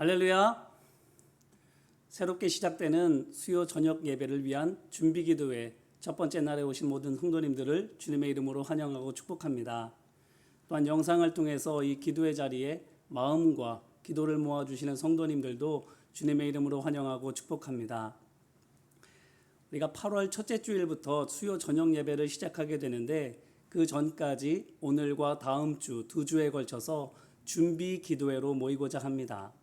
할렐루야. 새롭게 시작되는 수요 저녁 예배를 위한 준비 기도회 첫 번째 날에 오신 모든 성도님들을 주님의 이름으로 환영하고 축복합니다. 또한 영상을 통해서 이 기도회 자리에 마음과 기도를 모아주시는 성도님들도 주님의 이름으로 환영하고 축복합니다. 우리가 8월 첫째 주일부터 수요 저녁 예배를 시작하게 되는데 그 전까지 오늘과 다음 주 2주에 걸쳐서 준비 기도회로 모이고자 합니다.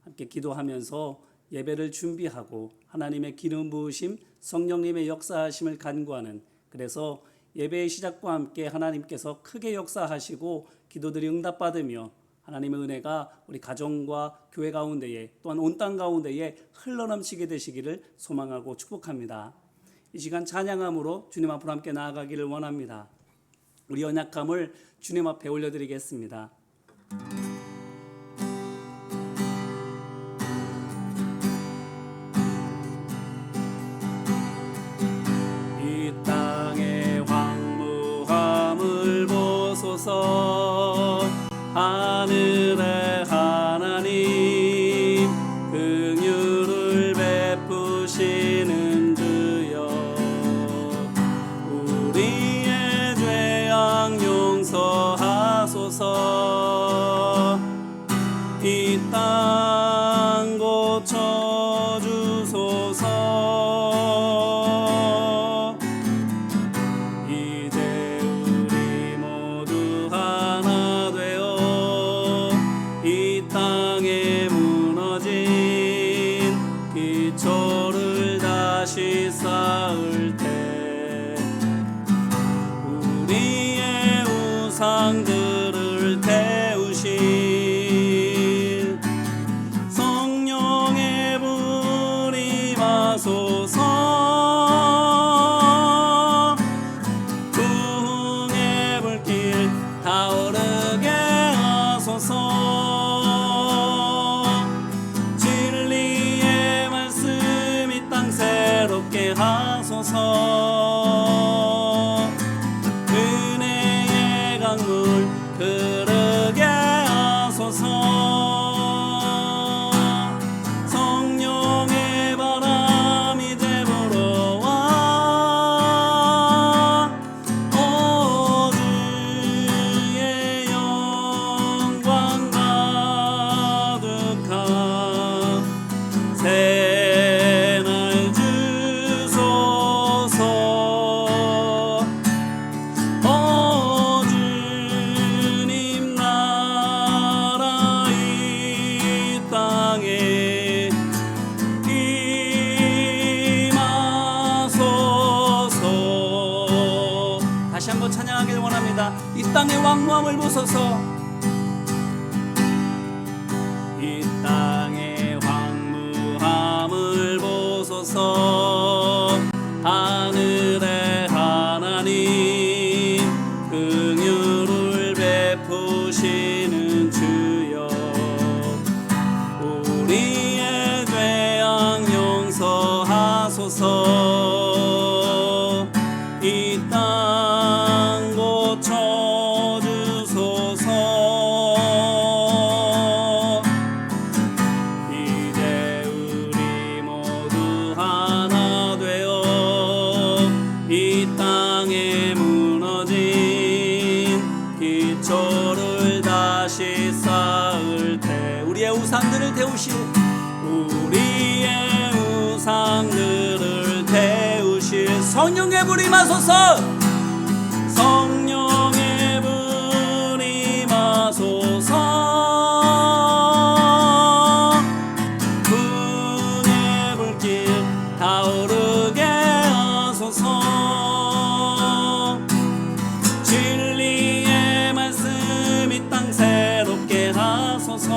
함께 기도하면서 예배를 준비하고 하나님의 기름 부으심, 성령님의 역사하심을 간구하는, 그래서 예배의 시작과 함께 하나님께서 크게 역사하시고 기도들이 응답받으며 하나님의 은혜가 우리 가정과 교회 가운데에 또한 온 땅 가운데에 흘러넘치게 되시기를 소망하고 축복합니다. 이 시간 찬양함으로 주님 앞으로 함께 나아가기를 원합니다. 우리 연약함을 주님 앞에 올려드리겠습니다. 이 땅의 황무함을 보소서. 하늘의 하나님, 긍휼을 베푸시는 주여, 우리의 죄악 용서하소서. 이 땅 고쳐주소서. 이제 우리 모두 하나 되어 이 땅에 무너진 기초를 다시 쌓을 때 우리의 우상들을 태우실 성령의 불이 마소서. 부흥의 불길 타오르게 하소서. 진리의 말씀 이 땅 새롭게 하소서. 은혜의 강물 흐르게 하소서. 성령의 바람 이제 불어와 오 주의 영광 가득한 새날 주소서. 오 주님 나라 이 땅에 임하소서. 다시 한번 찬양하길 원합니다. 이 땅의 왕무함을 보소서. 이 땅의 황무함을 보소서. 하늘의 하나님, 긍휼을 베푸시는 주여, 우리의 죄악 용서하소서. 이 땅 고쳐주소서. 이제 우리 모두 하나 되어 이 땅에 무너진 기초를 다시 쌓을 때 우리의 우상들을 태우실, 우리의 우상들을 태우실 성령의 불이 마소서. 성령의 불이 마소서. 불의 불길 타오르게 하소서. 진리의 말씀 이 땅 새롭게 하소서.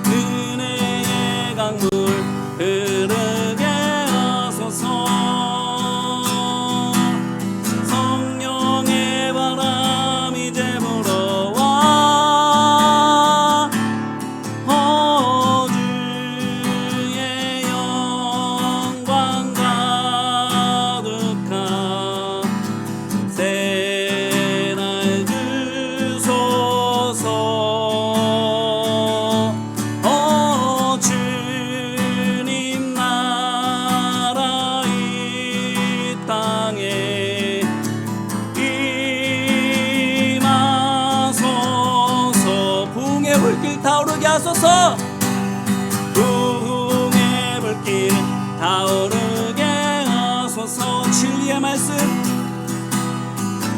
은혜의 강물 흐르게 하소서. 부흥의 불길 타오르게 하소서. 부흥의 불길 타오르게 하소서. 진리의 말씀,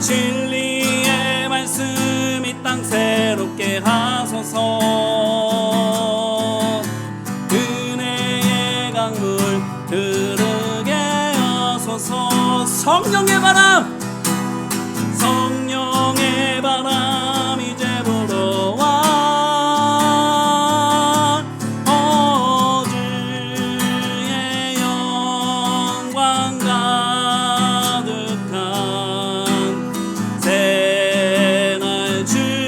진리의 말씀 이 땅 새롭게 하소서. 은혜의 강물 흐르게 하소서. 성령의 바람, 성령의 바람 이제 불어와. 주의 영광 가득한 새날 주소서.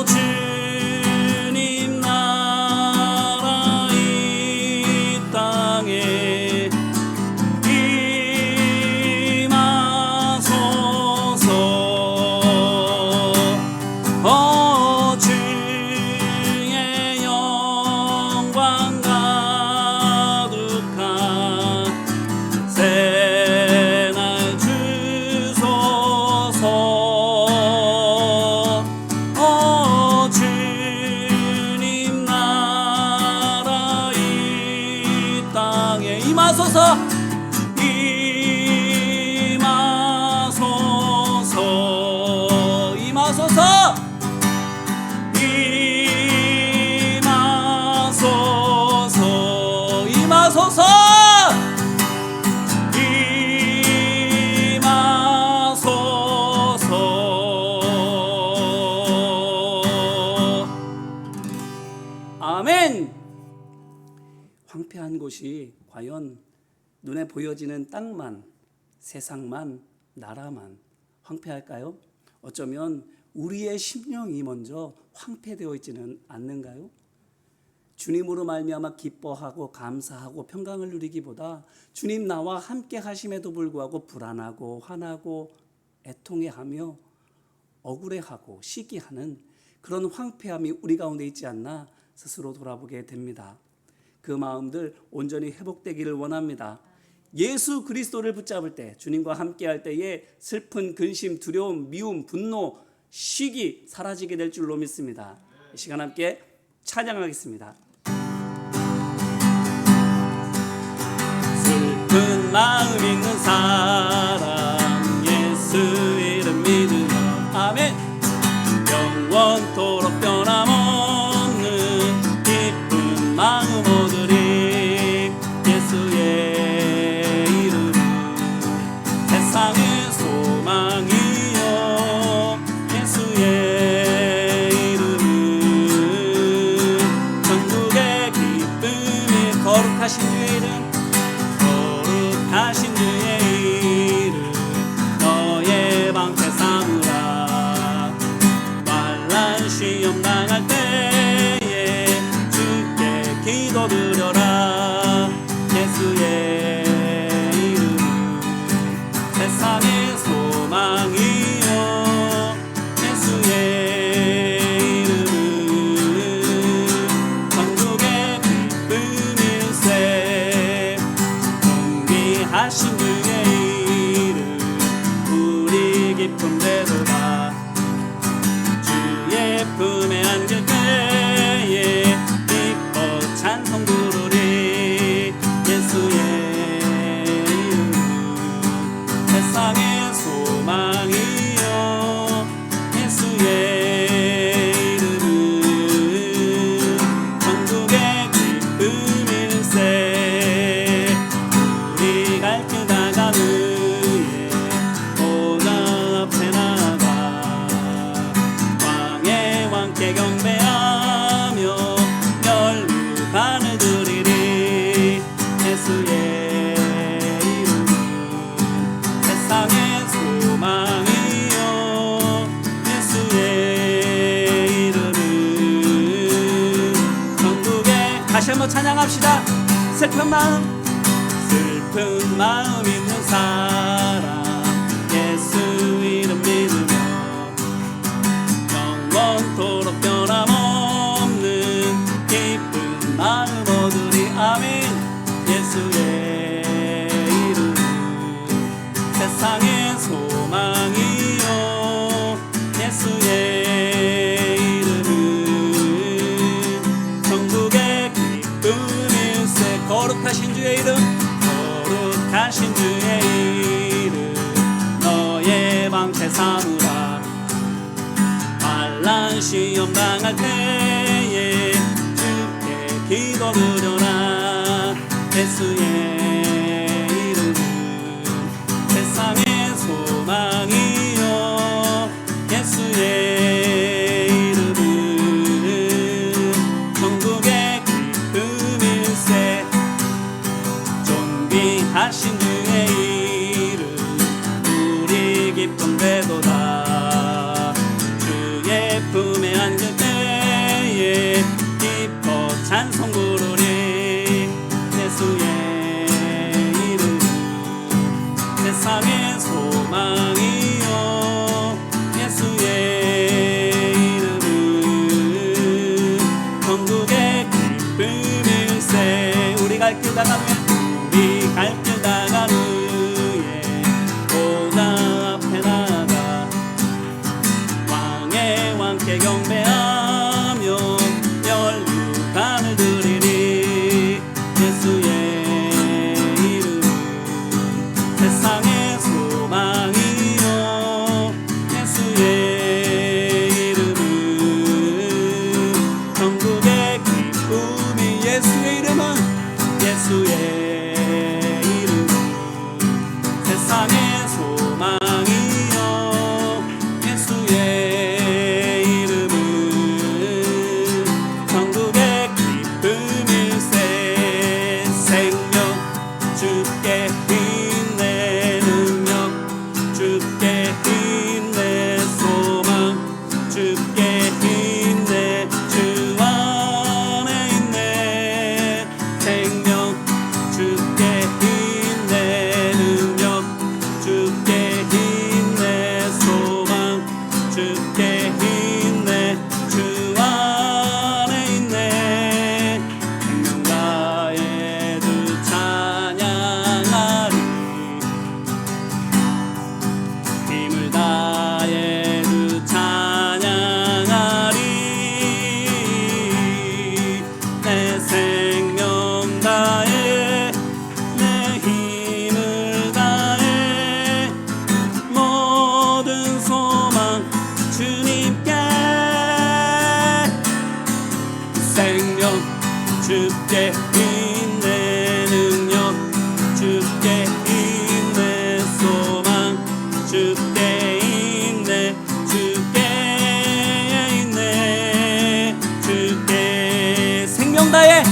주님 나라 이 땅에 주의 영광 가득한 새날 주소서. 주님 나라 이 땅에 임하소서. 임하소서. 임하소서. 임하소서. 임하소서. 아멘. 황폐한 곳이 과연 눈에 보여지는 땅만, 세상만, 나라만 황폐할까요? 어쩌면 우리의 심령이 먼저 황폐되어 있지는 않는가요? 주님으로 말미암아 기뻐하고 감사하고 평강을 누리기보다 주님 나와 함께 하심에도 불구하고 불안하고 화나고 애통해하며 억울해하고 시기하는 그런 황폐함이 우리 가운데 있지 않나 스스로 돌아보게 됩니다. 그 마음들 온전히 회복되기를 원합니다. 예수 그리스도를 붙잡을 때, 주님과 함께할 때에 슬픈 근심, 두려움, 미움, 분노, 시기 사라지게 될 줄로 믿습니다. 이 시간 함께 찬양하겠습니다. 슬픈 마음 있는 사람 예수 이름 믿으며 아멘. 영원토록 변함없는 기쁜 마음 얻으리. 예수의 이름은 세상의 소망이요. 예수의 이름은 천국의 기쁨이. 거룩하신 주의 이름, 거룩하신 주의 이름 너의 방패 삼으라. 환난 시험 당할 때에 주께 기도드려라. 예수의 이름은 세상의 소망이요. 예수의 이름은 천국의 기쁨일세. 존귀하신 주의 이름 우리 기쁨 되도다. 주의 품에 안길 때에 기뻐 찬송 부르리. 예수의 이름은 세상의 소망이요. 예수의 이름은 천국의 기쁨일세. 우리 갈 길 다가는 보좌 앞에 나가 왕의 왕께 경배하며 멸류관을 드리리. 예수의 이름은 세상의 소망이요. 예수의 이름은 천국의. 다시 한번 찬양합시다. 슬픈 마음 있는 사람 예수 이름 믿으며 영원토록 변함없는 기쁜 마음 얻으리. 아멘. 예수의 이름 세상의 소망이요. 난 시험 당할 때에 주께 기도 드려라. 예수의 이름은 세상의 소망이요 예수의 이름은 천국의 기쁨일세. 존귀하신 주의 이름 우리 기쁨 되도다. 주의 품에 앉을 때에 기뻐 찬송 부르리. 예수의 이름 세상의 소망이요 예수의 이름은 천국의 기쁨일세. 우리 갈 길 다가면 우리 갈 길 다가는 후에 보좌 앞에 나가 왕의 왕께 경배하며 연류관을 드리리. 예수의 이름은 세상의 소망이요 예수의 이름은 천국의 기쁨이. 예수의 이름은 예수의 이름은 세상의 소망이요 예수의 이름은 천국의 기쁨일세. 생명 주께 힘내 능력 주께 힘내 소망 주께 힘내 주 안에 있네. 생명 주께 힘내 능력 주께 힘내 소망 주께 힘내 주 안에 있네. 생명 다해 주 찬양하리. 힘을 다해 주 찬양하리. 내 생명 다해 내 힘을 다해 모든 소망 주님께. 생명 주께 힘내 능력 주께 힘내 소망 주께 힘내 주께 있네. 주께 생명 다해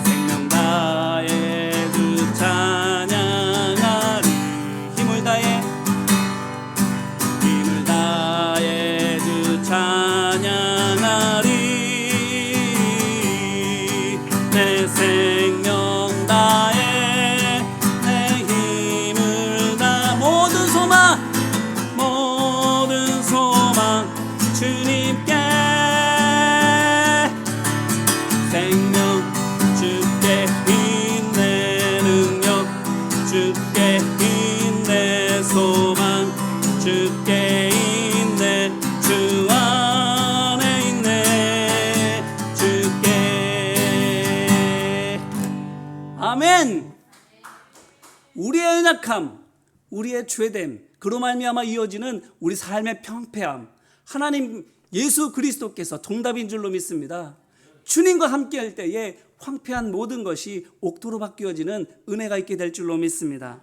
생명 다해 주 찬양하리. 힘을 다해 힘을 다해 주 찬양하리. 내 생명 다해 내 힘을 다 모든 소망 주님께. 생명 주께 힘내 능력 주께 힘내 소망 주께 있네. 주 안에 있네. 주께. 아멘. 우리의 연약함 우리의 죄됨 그로 말미암아 이어지는 우리 삶의 평패함 하나님 예수 그리스도께서 정답인 줄로 믿습니다. 주님과 함께할 때에 황폐한 모든 것이 옥토로 바뀌어지는 은혜가 있게 될 줄로 믿습니다.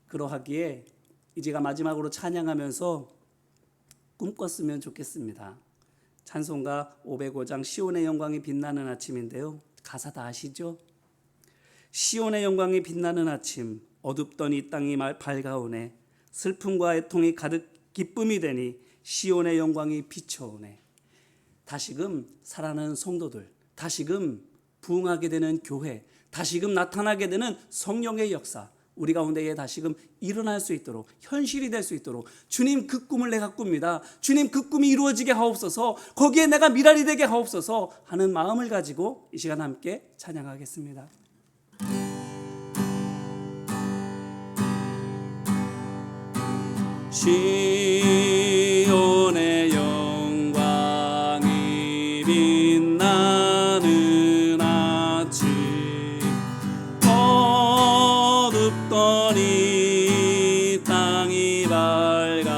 그러하기에 이제가 마지막으로 찬양하면서 꿈꿨으면 좋겠습니다. 찬송가 505장 시온의 영광이 빛나는 아침인데요. 가사 다 아시죠? 시온의 영광이 빛나는 아침 어둡던 이 땅이 밝아오네. 슬픔과 애통이 가득 기쁨이 되니 시온의 영광이 비춰오네. 다시금 살아나는 성도들, 다시금 부흥하게 되는 교회, 다시금 나타나게 되는 성령의 역사 우리 가운데에 다시금 일어날 수 있도록 현실이 될 수 있도록 주님 그 꿈을 내가 꿉니다. 주님 그 꿈이 이루어지게 하옵소서. 거기에 내가 미랄이 되게 하옵소서 하는 마음을 가지고 이 시간 함께 찬양하겠습니다. 시온의 영광이 빛나는 아침 어둡던 이 땅이 밝아오네.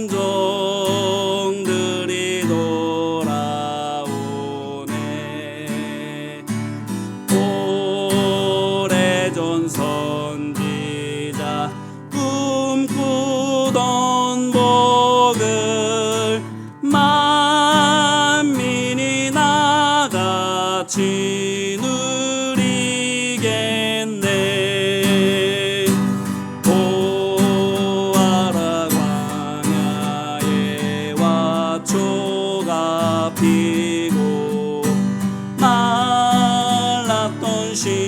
종들이 돌아오네. 오래전 선지자 꿈꾸던 복을 만민이 나같이 누리겠네. 보아라 광야에 왓초가 피고 말랐던 시냇물을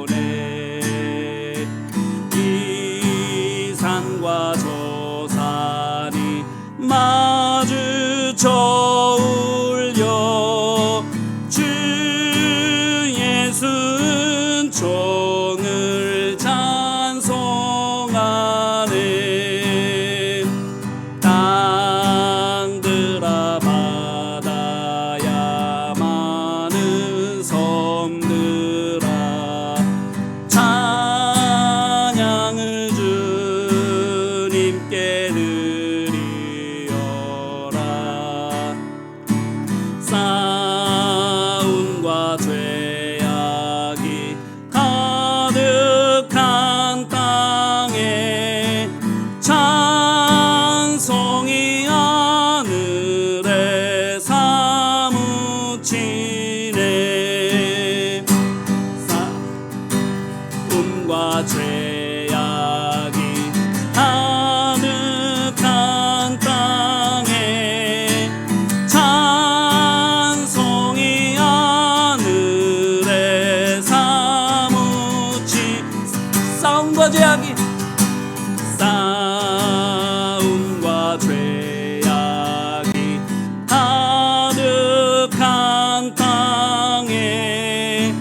넣으네. 이 산과 저 산이 마주쳐 울려 주 예수 은총을 찬송하네. 땅들아 바다야 많은 섬들아 찬양을 주님께 드리어라. 싸움과 죄악이 가득한 땅에 찬송이 하늘에 사무치네. 싸움과 죄악이 가득한 땅에 찬송이 하늘에 사무치. 싸움과 죄악이 싸움과 죄악이 가득한 땅에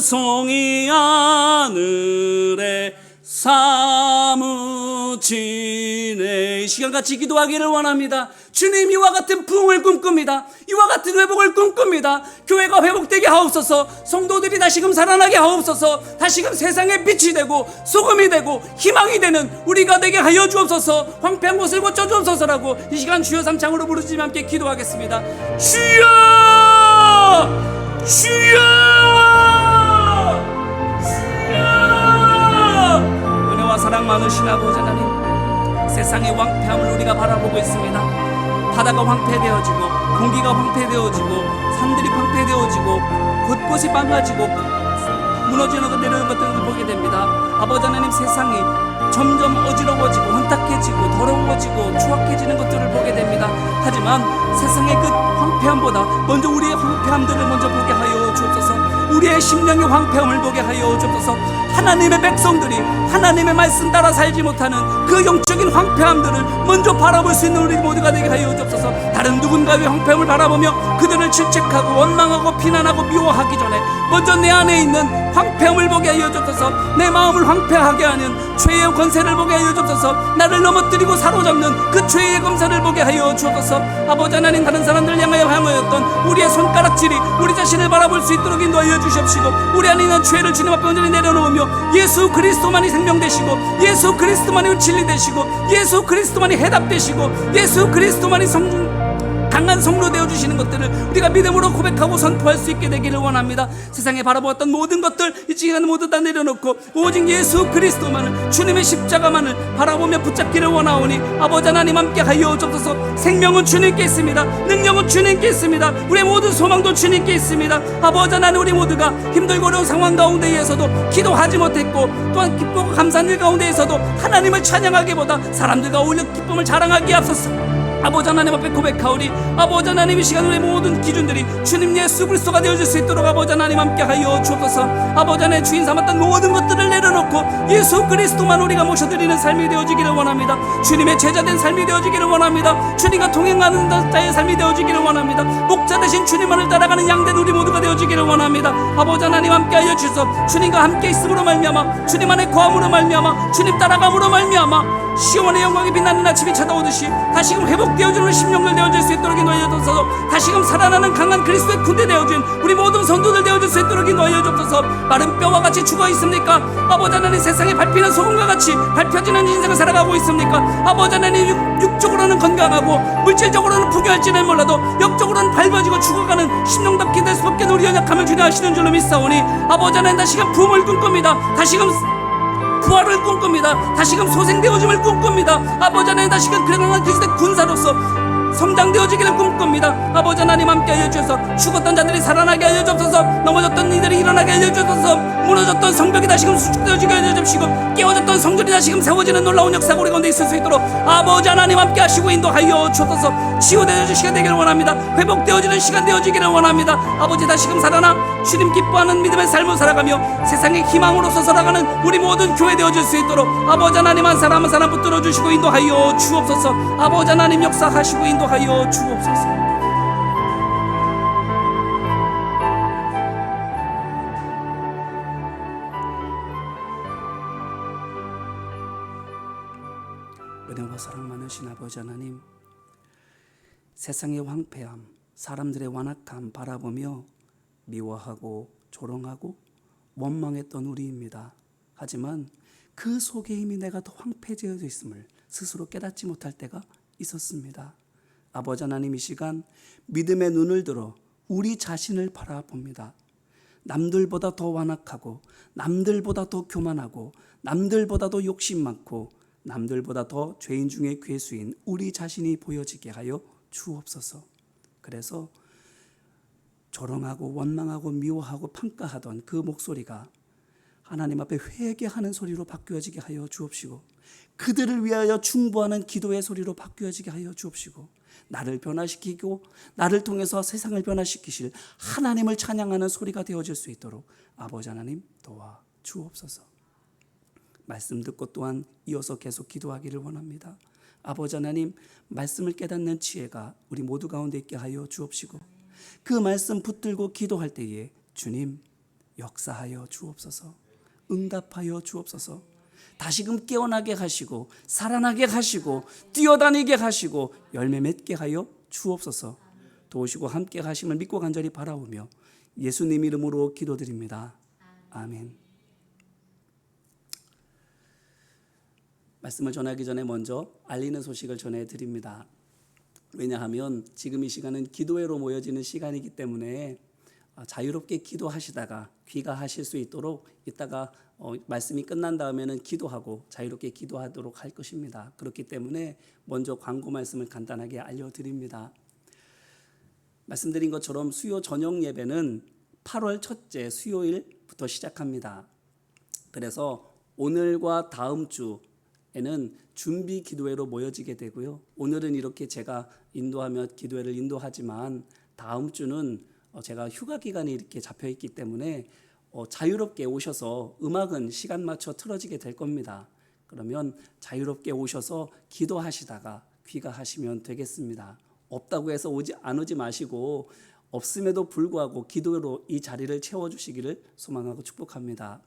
찬송이 하늘에 사무치네. 이 시간 같이 기도하기를 원합니다. 주님, 이와 같은 부흥을 꿈꿉니다. 이와 같은 회복을 꿈꿉니다. 교회가 회복되게 하옵소서. 성도들이 다시금 살아나게 하옵소서. 다시금 세상에 빛이 되고 소금이 되고 희망이 되는 우리가 되게 하여 주옵소서. 황폐한 곳을 고쳐 주옵소서라고 이 시간 주여 삼창으로 부르짖으며 함께 기도하겠습니다. 주여! 주여! 주여! 은혜와 사랑 많으신 아버지 하나님, 세상의 황폐함을 우리가 바라보고 있습니다. 바다가 황폐되어지고 공기가 황폐되어지고 산들이 황폐되어지고 곳곳이 망가지고 무너지는 것 내려오는 것들을 보게 됩니다. 아버지 하나님, 세상이 점점 어지러워지고 혼탁해지고 더러워지고 추악해지는 것들을 보게 됩니다. 하지만 세상의 그 황폐함보다 먼저 우리의 황폐함들을 먼저 보게 하여 주옵소서. 우리의 심령의 황폐함을 보게 하여 주옵소서. 하나님의 백성들이 하나님의 말씀 따라 살지 못하는 그 영적인 황폐함들을 먼저 바라볼 수 있는 우리 모두가 되게 하여 주옵소서. 다른 누군가의 황폐함을 바라보며 그들을 질책하고 원망하고 비난하고 미워하기 전에 먼저 내 안에 있는 황폐함을 보게 하여 주옵소서. 내 마음을 황폐하게 하는 죄의 권세를 보게 하여 주옵소서. 나를 넘어뜨리고 사로잡는 그 죄의 검사를 보게 하여 주옵소서. 아버지 하나님, 다른 사람들을 향하여 향하였던 우리의 손가락질이 우리 자신을 바라볼 수 있도록 인도하여 주시옵시고, 우리 안에 있는 죄를 주님 앞에 온전히 내려놓으며 예수 그리스도만이 생명 되시고 예수 그리스도만이 진리 되시고 예수 그리스도만이 해답 되시고 예수 그리스도만이 강한 성로 되어주시는 것들을 우리가 믿음으로 고백하고 선포할 수 있게 되기를 원합니다. 세상에 바라보았던 모든 것들 이 시간 모두 다 내려놓고 오직 예수 그리스도만을, 주님의 십자가만을 바라보며 붙잡기를 원하오니 아버지 하나님 함께 하여 주옵소서. 생명은 주님께 있습니다. 능력은 주님께 있습니다. 우리의 모든 소망도 주님께 있습니다. 아버지 하나님, 우리 모두가 힘들고 어려운 상황 가운데에서도 기도하지 못했고 또한 기쁘고 감사한 일 가운데에서도 하나님을 찬양하기보다 사람들과 오히려 기쁨을 자랑하기에 앞서서 아버지 하나님 앞에 고백하오니 아버지 하나님, 이 시간 우리 모든 기준들이 주님 예수 그리스도가 되어질 수 있도록 아버지 하나님 함께 하여 주옵소서. 아버지 하나님, 주인 삼았던 모든 것들을 내려놓고 예수 그리스도만 우리가 모셔드리는 삶이 되어지기를 원합니다. 주님의 제자된 삶이 되어지기를 원합니다. 주님과 동행하는 자의 삶이 되어지기를 원합니다. 목자 대신 주님만을 따라가는 양된 우리 모두가 되어지기를 원합니다. 아버지 하나님 함께 하여 주소서. 주님과 함께 있음으로 말미암아, 주님 안에 거함으로 말미암아, 주님 따라감으로 말미암아 시온의 영광이 빛나는 아침이 찾아오듯이 다시금 회복되어주는 심령들 되어질 수 있도록 인도하여 주옵소서. 다시금 살아나는 강한 그리스도의 군대 되어진 우리 모든 성도들 되어질 수 있도록 인도하여 주옵소서. 마른 뼈와 같이 죽어 있습니까? 아버지 하나님, 세상에 밟히는 소금과 같이 밟혀지는 인생을 살아가고 있습니까? 아버지 하나님, 육적으로는 건강하고 물질적으로는 부귀할지는 몰라도 영적으로는 밟아지고 죽어가는 심령답게 될 수밖에 우리 연약함을 주려 하시는 줄로 믿사오니 아버지 하나님, 다시금 부흥을 꿈꿉니다. 다시금 부활을 꿈꿉니다. 다시금 소생되어짐을 꿈꿉니다. 아버지 하나님, 다시금 그러한 그리스도의 군사로서 성장되어지기를 꿈꿉니다. 아버지 하나님, 함께 하여 주셔서 죽었던 자들이 살아나게 하여 주옵소서. 넘어졌던 이들이 일어나게 하여 주옵소서. 무너졌던 성벽이 다시금 수축되어지게 하여 주옵시고 깨어졌던 성전이 다시금 세워지는 놀라운 역사가 우리 가운데 있을 수 있도록 아버지 하나님, 함께 하시고 인도하여 주옵소서. 치유되어지는 시간 되기를 원합니다. 회복되어지는 시간 되어지기를 원합니다. 아버지, 다시금 살아나 주님 기뻐하는 믿음의 삶을 살아가며 세상의 희망으로서 살아가는 우리 모든 교회 되어질 수 있도록 아버지 하나님, 한 사람 한 사람 붙들어 주시고 인도하여 주옵소서. 아버지 하나님, 역사하시고 인도하여 주옵소서. 은혜와 사랑 많으신 아버지 하나님, 세상의 황폐함, 사람들의 완악함 바라보며 미워하고 조롱하고 원망했던 우리입니다. 하지만 그 속에 이미 내가 더 황폐되어 있음을 스스로 깨닫지 못할 때가 있었습니다. 아버지 하나님, 이 시간 믿음의 눈을 들어 우리 자신을 바라봅니다. 남들보다 더 완악하고 남들보다 더 교만하고 남들보다 더 욕심 많고 남들보다 더 죄인 중에 괴수인 우리 자신이 보여지게 하여 주옵소서. 그래서 조롱하고 원망하고 미워하고 평가하던 그 목소리가 하나님 앞에 회개하는 소리로 바뀌어지게 하여 주옵시고, 그들을 위하여 중보하는 기도의 소리로 바뀌어지게 하여 주옵시고, 나를 변화시키고 나를 통해서 세상을 변화시키실 하나님을 찬양하는 소리가 되어질 수 있도록 아버지 하나님 도와 주옵소서. 말씀 듣고 또한 이어서 계속 기도하기를 원합니다. 아버지 하나님, 말씀을 깨닫는 지혜가 우리 모두 가운데 있게 하여 주옵시고, 그 말씀 붙들고 기도할 때에 주님 역사하여 주옵소서. 응답하여 주옵소서. 다시금 깨어나게 하시고 살아나게 하시고 뛰어다니게 하시고 열매 맺게 하여 주옵소서. 도우시고 함께 하심을 믿고 간절히 바라오며 예수님 이름으로 기도드립니다. 아멘. 말씀을 전하기 전에 먼저 알리는 소식을 전해드립니다. 왜냐하면 지금 이 시간은 기도회로 모여지는 시간이기 때문에 자유롭게 기도하시다가 귀가하실 수 있도록 이따가 말씀이 끝난 다음에는 기도하고 자유롭게 기도하도록 할 것입니다. 그렇기 때문에 먼저 광고 말씀을 간단하게 알려드립니다. 말씀드린 것처럼 수요 저녁 예배는 8월 첫째 수요일부터 시작합니다. 그래서 오늘과 다음 주에는 준비 기도회로 모여지게 되고요. 오늘은 이렇게 제가 인도하며 기도회를 인도하지만 다음 주는 제가 휴가 기간이 이렇게 잡혀 있기 때문에 자유롭게 오셔서 음악은 시간 맞춰 틀어지게 될 겁니다. 그러면 자유롭게 오셔서 기도하시다가 귀가하시면 되겠습니다. 없다고 해서 안 오지 마시고 없음에도 불구하고 기도로 이 자리를 채워주시기를 소망하고 축복합니다.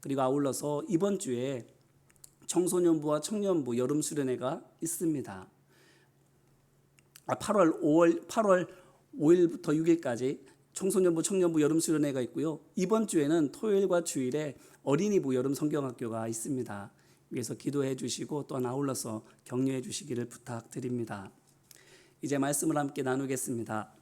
그리고 아울러서 이번 주에 청소년부와 청년부 여름 수련회가 있습니다. 8월 5일부터 6일까지 청소년부, 청년부 여름 수련회가 있고요. 이번 주에는 토요일과 주일에 어린이부 여름 성경학교가 있습니다. 위에서 기도해 주시고 또한 아울러서 격려해 주시기를 부탁드립니다. 이제 말씀을 함께 나누겠습니다.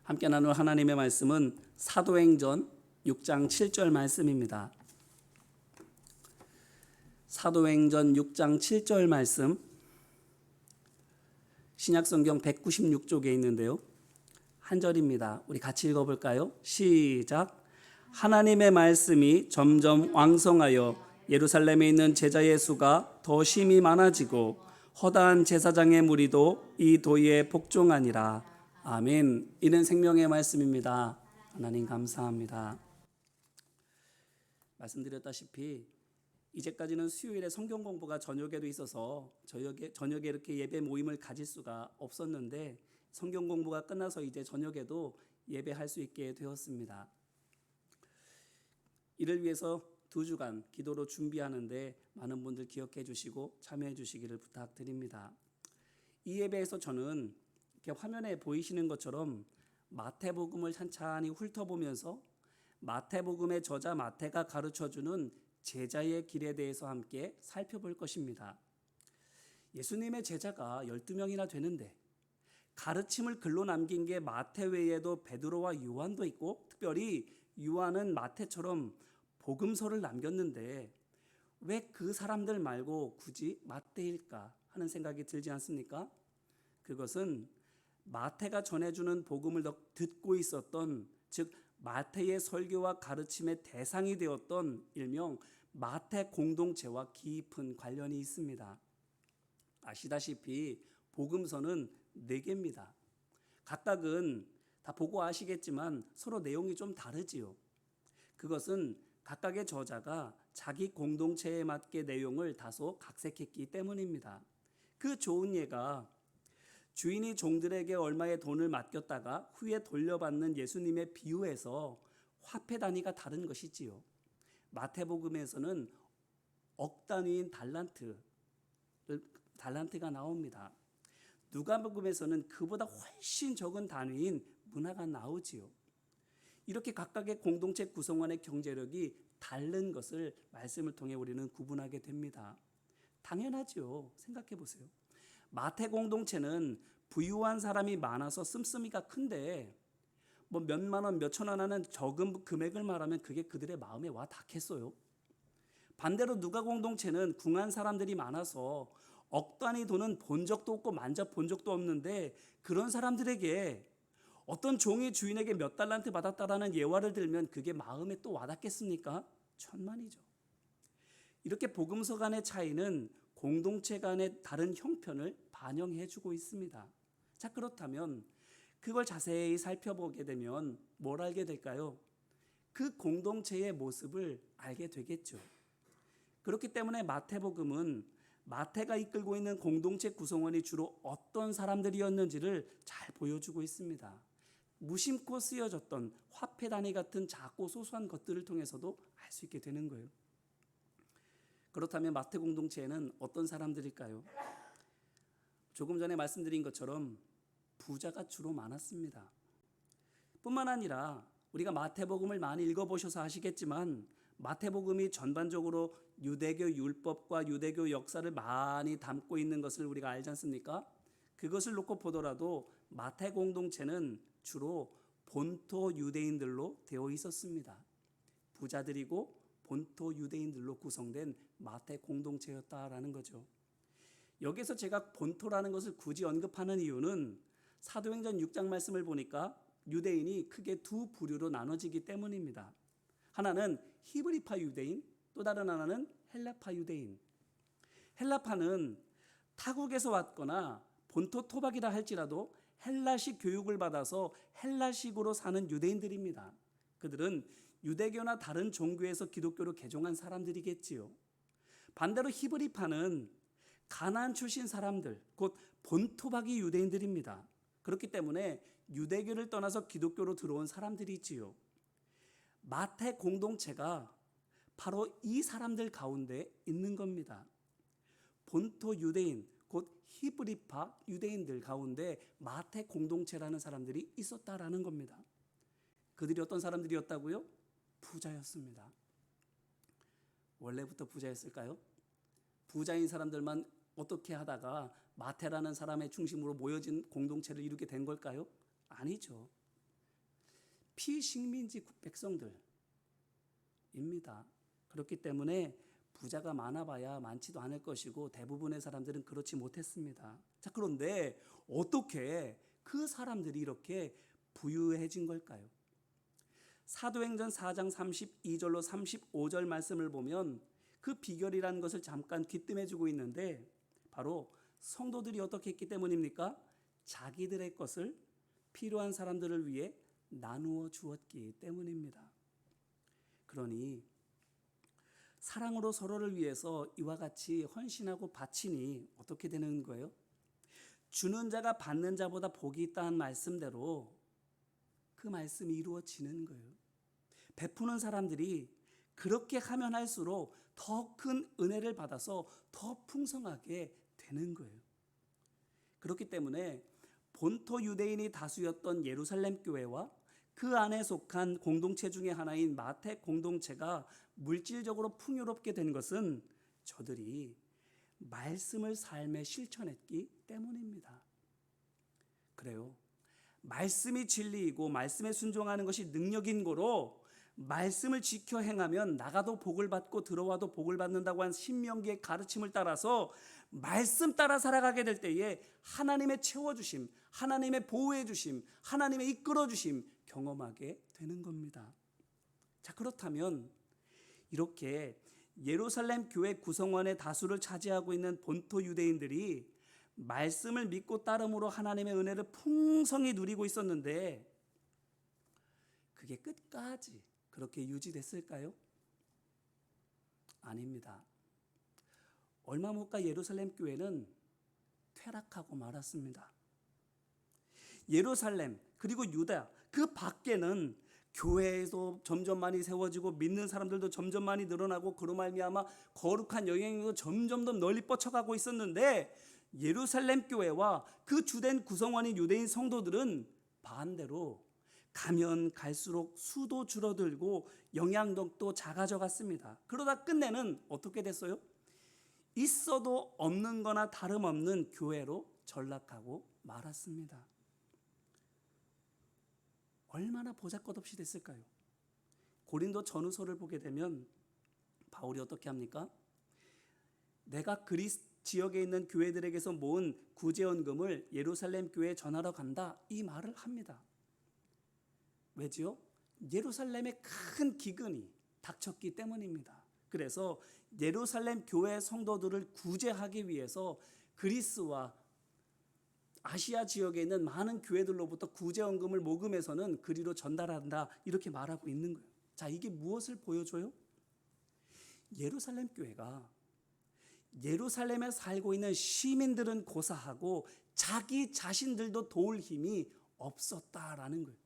함께 나눌 하나님의 말씀은 사도행전 6장 7절 말씀입니다. 사도행전 6장 7절 말씀, 신약성경 196쪽에 있는데요. 한 절입니다. 우리 같이 읽어볼까요? 시작. 하나님의 말씀이 점점 왕성하여 예루살렘에 있는 제자의 수가 더 심히 많아지고 허다한 제사장의 무리도 이 도에 복종하니라. 아멘. 이는 생명의 말씀입니다. 하나님 감사합니다. 말씀드렸다시피 이제까지는 수요일에 성경 공부가 저녁에도 있어서 저녁에 이렇게 예배 모임을 가질 수가 없었는데 성경 공부가 끝나서 이제 저녁에도 예배할 수 있게 되었습니다. 이를 위해서 2주간 기도로 준비하는데 많은 분들 기억해 주시고 참여해 주시기를 부탁드립니다. 이 예배에서 저는 이렇게 화면에 보이시는 것처럼 마태복음을 찬찬히 훑어보면서 마태복음의 저자 마태가 가르쳐주는 제자의 길에 대해서 함께 살펴볼 것입니다. 예수님의 제자가 12명이나 되는데 가르침을 글로 남긴 게 마태 외에도 베드로와 요한도 있고, 특별히 요한은 마태처럼 복음서를 남겼는데 왜 그 사람들 말고 굳이 마태일까 하는 생각이 들지 않습니까? 그것은 마태가 전해주는 복음을 듣고 있었던, 즉 마태의 설교와 가르침의 대상이 되었던 일명 마태 공동체와 깊은 관련이 있습니다. 아시다시피 복음서는 4개입니다. 각각은 다 보고 아시겠지만 서로 내용이 좀 다르지요. 그것은 각각의 저자가 자기 공동체에 맞게 내용을 다소 각색했기 때문입니다. 그 좋은 예가 주인이 종들에게 얼마의 돈을 맡겼다가 후에 돌려받는 예수님의 비유에서 화폐 단위가 다른 것이지요. 마태복음에서는 억 단위인 달란트가 나옵니다. 누가복음에서는 그보다 훨씬 적은 단위인 문화가 나오지요. 이렇게 각각의 공동체 구성원의 경제력이 다른 것을 말씀을 통해 우리는 구분하게 됩니다. 당연하죠. 생각해 보세요. 마태 공동체는 부유한 사람이 많아서 씀씀이가 큰데 뭐 몇만 원, 몇천 원 하는 적은 금액을 말하면 그게 그들의 마음에 와 닿겠어요. 반대로 누가 공동체는 궁한 사람들이 많아서 억 단위 돈은 본 적도 없고 만져본 적도 없는데 그런 사람들에게 어떤 종이 주인에게 몇 달란트 받았다라는 예화를 들면 그게 마음에 또 와닿겠습니까? 천만이죠. 이렇게 복음서 간의 차이는 공동체 간의 다른 형편을 반영해 주고 있습니다. 자, 그렇다면 그걸 자세히 살펴보게 되면 뭘 알게 될까요? 그 공동체의 모습을 알게 되겠죠. 그렇기 때문에 마태복음은 마태가 이끌고 있는 공동체 구성원이 주로 어떤 사람들이었는지를 잘 보여주고 있습니다. 무심코 쓰여졌던 화폐 단위 같은 작고 소소한 것들을 통해서도 알 수 있게 되는 거예요. 그렇다면 마태 공동체에는 어떤 사람들일까요? 조금 전에 말씀드린 것처럼 부자가 주로 많았습니다. 뿐만 아니라 우리가 마태복음을 많이 읽어보셔서 아시겠지만 마태복음이 전반적으로 유대교 율법과 유대교 역사를 많이 담고 있는 것을 우리가 알지 않습니까? 그것을 놓고 보더라도 마태 공동체는 주로 본토 유대인들로 되어 있었습니다. 부자들이고 본토 유대인들로 구성된 마태 공동체였다라는 거죠. 여기서 제가 본토라는 것을 굳이 언급하는 이유는 사도행전 6장 말씀을 보니까 유대인이 크게 2 부류로 나눠지기 때문입니다. 하나는 히브리파 유대인, 또 다른 하나는 헬라파 유대인. 헬라파는 타국에서 왔거나 본토 토박이라 할지라도 헬라식 교육을 받아서 헬라식으로 사는 유대인들입니다. 그들은 유대교나 다른 종교에서 기독교로 개종한 사람들이겠지요. 반대로 히브리파는 가나안 출신 사람들, 곧 본토박이 유대인들입니다. 그렇기 때문에 유대교를 떠나서 기독교로 들어온 사람들이지요. 마태 공동체가 바로 이 사람들 가운데 있는 겁니다. 본토 유대인, 곧 히브리파 유대인들 가운데 마태 공동체라는 사람들이 있었다라는 겁니다. 그들이 어떤 사람들이었다고요? 부자였습니다. 원래부터 부자였을까요? 부자인 사람들만 어떻게 하다가 마태라는 사람의 중심으로 모여진 공동체를 이루게 된 걸까요? 아니죠. 피식민지 백성들입니다. 그렇기 때문에 부자가 많아봐야 많지도 않을 것이고 대부분의 사람들은 그렇지 못했습니다. 자, 그런데 어떻게 그 사람들이 이렇게 부유해진 걸까요? 사도행전 4장 32절로 35절 말씀을 보면 그 비결이라는 것을 잠깐 귀뜸해주고 있는데 바로 성도들이 어떻게 했기 때문입니까? 자기들의 것을 필요한 사람들을 위해 나누어 주었기 때문입니다. 그러니 사랑으로 서로를 위해서 이와 같이 헌신하고 바치니 어떻게 되는 거예요? 주는 자가 받는 자보다 복이 있다는 말씀대로 그 말씀이 이루어지는 거예요. 베푸는 사람들이 그렇게 하면 할수록 더 큰 은혜를 받아서 더 풍성하게 되는 거예요. 그렇기 때문에 본토 유대인이 다수였던 예루살렘 교회와 그 안에 속한 공동체 중에 하나인 마택 공동체가 물질적으로 풍요롭게 된 것은 저들이 말씀을 삶에 실천했기 때문입니다. 그래요. 말씀이 진리이고 말씀에 순종하는 것이 능력인 고로 말씀을 지켜 행하면 나가도 복을 받고 들어와도 복을 받는다고 한 신명기의 가르침을 따라서 말씀 따라 살아가게 될 때에 하나님의 채워주심, 하나님의 보호해 주심, 하나님의 이끌어 주심 경험하게 되는 겁니다. 자, 그렇다면 이렇게 예루살렘 교회 구성원의 다수를 차지하고 있는 본토 유대인들이 말씀을 믿고 따름으로 하나님의 은혜를 풍성히 누리고 있었는데 그게 끝까지 그렇게 유지됐을까요? 아닙니다. 얼마 못 가 예루살렘 교회는 퇴락하고 말았습니다. 예루살렘 그리고 유다 그 밖에는 교회에도 점점 많이 세워지고 믿는 사람들도 점점 많이 늘어나고 그로 말미암아 거룩한 영향력도 점점 더 널리 뻗쳐가고 있었는데 예루살렘 교회와 그 주된 구성원인 유대인 성도들은 반대로 가면 갈수록 수도 줄어들고 영향력도 작아져 갔습니다. 그러다 끝내는 어떻게 됐어요? 있어도 없는 거나 다름없는 교회로 전락하고 말았습니다. 얼마나 보잘것없이 됐을까요? 고린도 전후서를 보게 되면 바울이 어떻게 합니까? 내가 그리스 지역에 있는 교회들에게서 모은 구제원금을 예루살렘 교회에 전하러 간다 이 말을 합니다. 왜지요? 예루살렘에 큰 기근이 닥쳤기 때문입니다. 그래서 예루살렘 교회 성도들을 구제하기 위해서 그리스와 아시아 지역에 있는 많은 교회들로부터 구제원금을 모금해서는 그리로 전달한다 이렇게 말하고 있는 거예요. 자, 이게 무엇을 보여줘요? 예루살렘 교회가 예루살렘에 살고 있는 시민들은 고사하고 자기 자신들도 도울 힘이 없었다라는 거예요.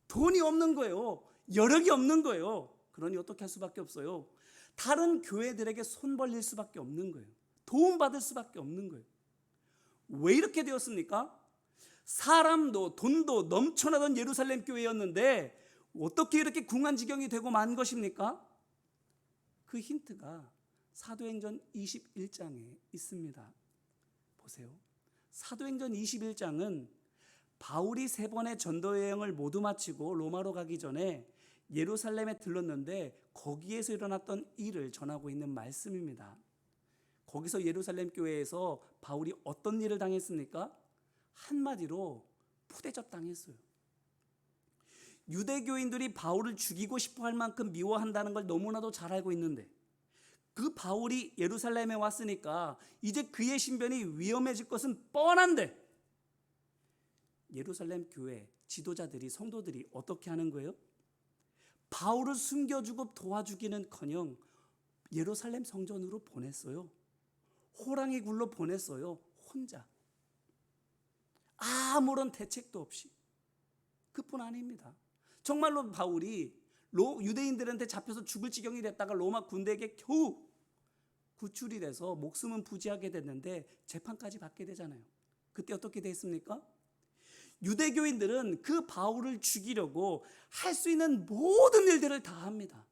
돈이 없는 거예요. 여력이 없는 거예요. 그러니 어떻게 할 수밖에 없어요? 다른 교회들에게 손 벌릴 수밖에 없는 거예요. 도움받을 수밖에 없는 거예요. 왜 이렇게 되었습니까? 사람도 돈도 넘쳐나던 예루살렘 교회였는데 어떻게 이렇게 궁한 지경이 되고 만 것입니까? 그 힌트가 사도행전 21장에 있습니다. 보세요. 사도행전 21장은 바울이 3번의 전도 여행을 모두 마치고 로마로 가기 전에 예루살렘에 들렀는데 거기에서 일어났던 일을 전하고 있는 말씀입니다. 거기서 예루살렘 교회에서 바울이 어떤 일을 당했습니까? 한마디로 푸대접 당했어요. 유대교인들이 바울을 죽이고 싶어 할 만큼 미워한다는 걸 너무나도 잘 알고 있는데 그 바울이 예루살렘에 왔으니까 이제 그의 신변이 위험해질 것은 뻔한데 예루살렘 교회 지도자들이 성도들이 어떻게 하는 거예요? 바울을 숨겨주고 도와주기는커녕 예루살렘 성전으로 보냈어요. 호랑이 굴로 보냈어요. 혼자. 아무런 대책도 없이. 그뿐 아닙니다. 정말로 바울이 유대인들한테 잡혀서 죽을 지경이 됐다가 로마 군대에게 겨우 구출이 돼서 목숨은 부지하게 됐는데 재판까지 받게 되잖아요. 그때 어떻게 됐습니까? 유대교인들은 그 바울을 죽이려고 할 수 있는 모든 일들을 다 합니다.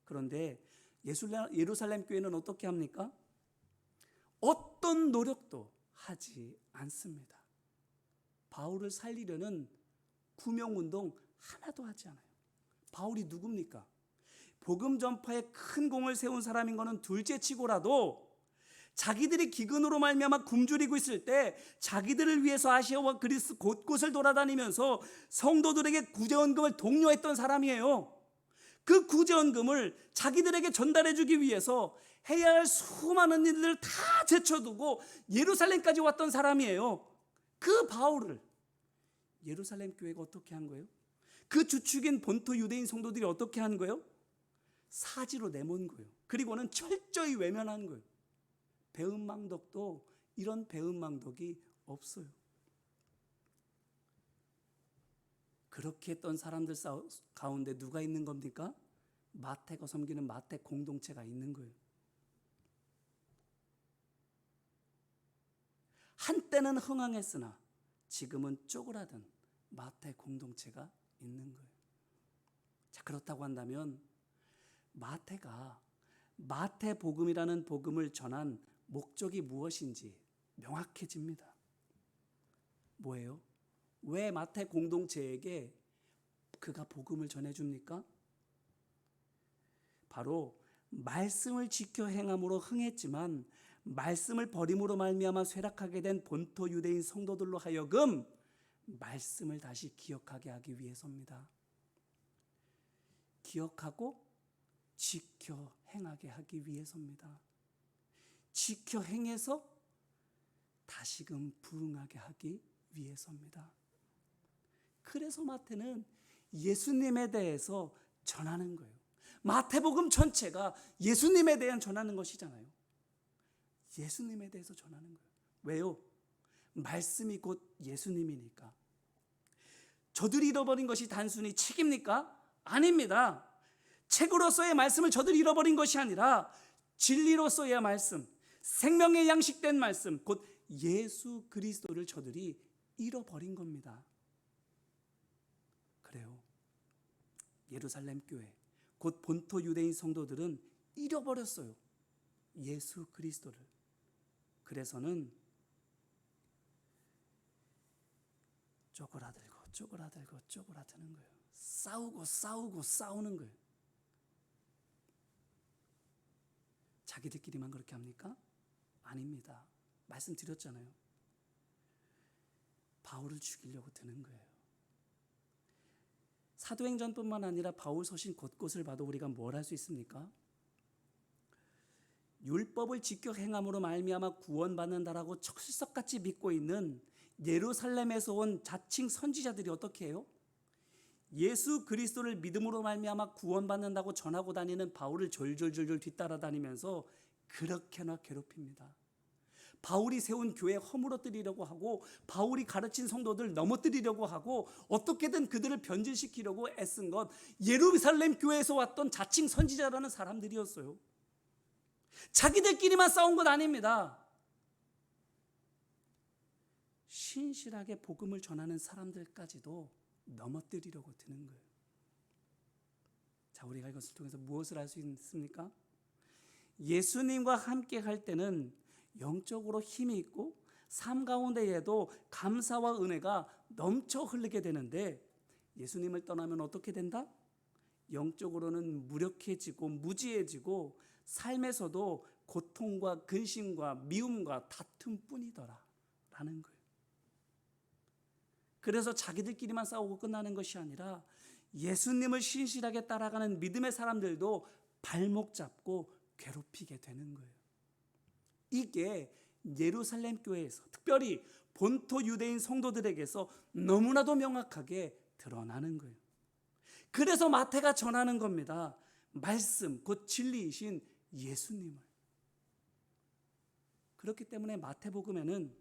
그런데 예루살렘 교회는 어떻게 합니까? 어떤 노력도 하지 않습니다. 바울을 살리려는 구명운동 하나도 하지 않아요. 바울이 누굽니까? 복음 전파에 큰 공을 세운 사람인 것은 둘째치고라도 자기들이 기근으로 말미암아 굶주리고 있을 때 자기들을 위해서 아시아와 그리스 곳곳을 돌아다니면서 성도들에게 구제원금을 독려했던 사람이에요. 그 구제원금을 자기들에게 전달해주기 위해서 해야 할 수많은 일들을 다 제쳐두고 예루살렘까지 왔던 사람이에요. 그 바울을 예루살렘 교회가 어떻게 한 거예요? 그 주축인 본토 유대인 성도들이 어떻게 한 거예요? 사지로 내몬 거예요. 그리고는 철저히 외면한 거예요. 배은망덕도 이런 배은망덕이 없어요. 그렇게 했던 사람들 가운데 누가 있는 겁니까? 마태가 섬기는 마태 공동체가 있는 거예요. 한때는 흥황했으나 지금은 쪼그라든 마태 공동체가 있는 거예요. 자, 그렇다고 한다면 마태가 마태복음이라는 복음을 전한 목적이 무엇인지 명확해집니다. 뭐예요? 왜 마태 공동체에게 그가 복음을 전해줍니까? 바로 말씀을 지켜 행함으로 흥했지만 말씀을 버림으로 말미암아 쇠락하게 된 본토 유대인 성도들로 하여금 말씀을 다시 기억하게 하기 위해서입니다. 기억하고 지켜 행하게 하기 위해서입니다. 지켜 행해서 다시금 부응하게 하기 위해서입니다. 그래서 마태는 예수님에 대해서 전하는 거예요. 마태복음 전체가 예수님에 대한 전하는 것이잖아요. 예수님에 대해서 전하는 거예요. 왜요? 말씀이 곧 예수님이니까. 저들이 잃어버린 것이 단순히 책입니까? 아닙니다. 책으로서의 말씀을 저들이 잃어버린 것이 아니라 진리로서의 말씀, 생명의 양식된 말씀, 곧 예수 그리스도를 저들이 잃어버린 겁니다. 그래요. 예루살렘 교회, 곧 본토 유대인 성도들은 잃어버렸어요. 예수 그리스도를. 그래서는 쪼그라드는 거예요. 싸우고 싸우는 거예요. 자기들끼리만 그렇게 합니까? 아닙니다. 말씀드렸잖아요. 바울을 죽이려고 드는 거예요. 사도행전뿐만 아니라 바울 서신 곳곳을 봐도 우리가 뭘 할 수 있습니까? 율법을 지켜 행함으로 말미암아 구원받는다라고 철석같이 믿고 있는 예루살렘에서 온 자칭 선지자들이 어떻게 해요? 예수 그리스도를 믿음으로 말미암아 구원받는다고 전하고 다니는 바울을 졸졸 뒤따라다니면서 그렇게나 괴롭힙니다. 바울이 세운 교회 허물어뜨리려고 하고 바울이 가르친 성도들 넘어뜨리려고 하고 어떻게든 그들을 변질시키려고 애쓴 것 예루살렘 교회에서 왔던 자칭 선지자라는 사람들이었어요. 자기들끼리만 싸운 것 아닙니다. 신실하게 복음을 전하는 사람들까지도 넘어뜨리려고 드는 거예요. 자, 우리가 이것을 통해서 무엇을 알 수 있습니까? 예수님과 함께 할 때는 영적으로 힘이 있고 삶 가운데에도 감사와 은혜가 넘쳐 흐르게 되는데 예수님을 떠나면 어떻게 된다? 영적으로는 무력해지고 무지해지고 삶에서도 고통과 근심과 미움과 다툼뿐이더라 라는 거예요. 그래서 자기들끼리만 싸우고 끝나는 것이 아니라 예수님을 신실하게 따라가는 믿음의 사람들도 발목 잡고 괴롭히게 되는 거예요. 이게 예루살렘 교회에서 특별히 본토 유대인 성도들에게서 너무나도 명확하게 드러나는 거예요. 그래서 마태가 전하는 겁니다. 말씀, 곧 진리이신 예수님을. 그렇기 때문에 마태복음에는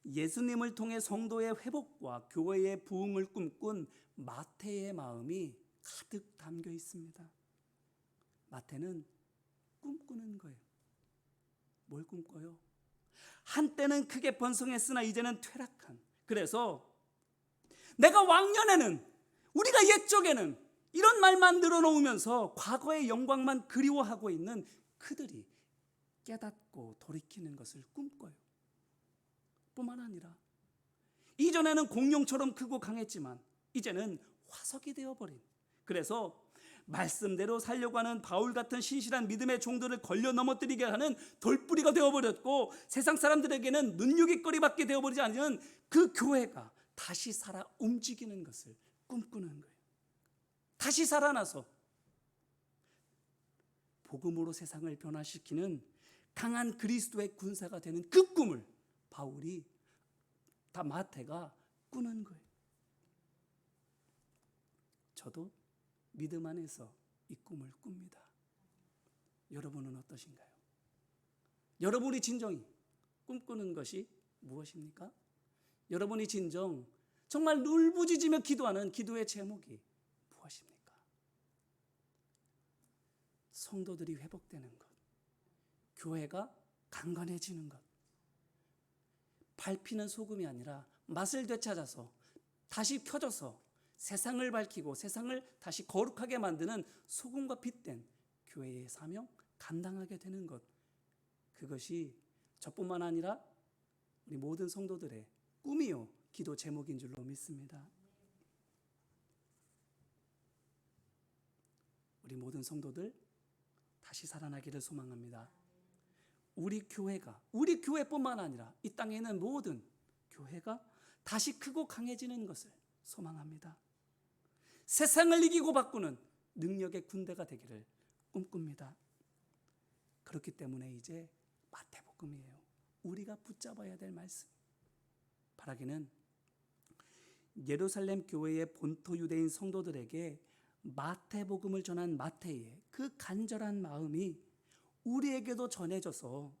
예수님을 통해 성도의 회복과 교회의 부흥을 꿈꾼 마태의 마음이 가득 담겨 있습니다. 마태는 꿈꾸는 거예요. 뭘 꿈꿔요? 한때는 크게 번성했으나 이제는 퇴락한. 그래서 내가 왕년에는 우리가 옛적에는 이런 말만 늘어놓으면서 과거의 영광만 그리워하고 있는 그들이 깨닫고 돌이키는 것을 꿈꿔요. 뿐만 아니라 이전에는 공룡처럼 크고 강했지만 이제는 화석이 되어버린, 그래서 말씀대로 살려고 하는 바울 같은 신실한 믿음의 종들을 걸려 넘어뜨리게 하는 돌뿌리가 되어버렸고 세상 사람들에게는 눈요깃거리밖에 되어버리지 않는 그 교회가 다시 살아 움직이는 것을 꿈꾸는 거예요. 다시 살아나서 복음으로 세상을 변화시키는 강한 그리스도의 군사가 되는 그 꿈을 바울이 다 마태가 꾸는 거예요. 저도 믿음 안에서 이 꿈을 꿉니다. 여러분은 어떠신가요? 여러분이 진정이 꿈꾸는 것이 무엇입니까? 여러분이 진정 정말 울부짖으며 기도하는 기도의 제목이 무엇입니까? 성도들이 회복되는 것, 교회가 강건해지는 것, 밟히는 소금이 아니라 맛을 되찾아서 다시 켜져서 세상을 밝히고 세상을 다시 거룩하게 만드는 소금과 빛된 교회의 사명 감당하게 되는 것, 그것이 저뿐만 아니라 우리 모든 성도들의 꿈이요 기도 제목인 줄로 믿습니다. 우리 모든 성도들 다시 살아나기를 소망합니다. 우리 교회뿐만 아니라 이 땅에 있는 모든 교회가 다시 크고 강해지는 것을 소망합니다. 세상을 이기고 바꾸는 능력의 군대가 되기를 꿈꿉니다. 그렇기 때문에 이제 마태복음이에요. 우리가 붙잡아야 될 말씀. 바라기는 예루살렘 교회의 본토 유대인 성도들에게 마태복음을 전한 마태의 그 간절한 마음이 우리에게도 전해져서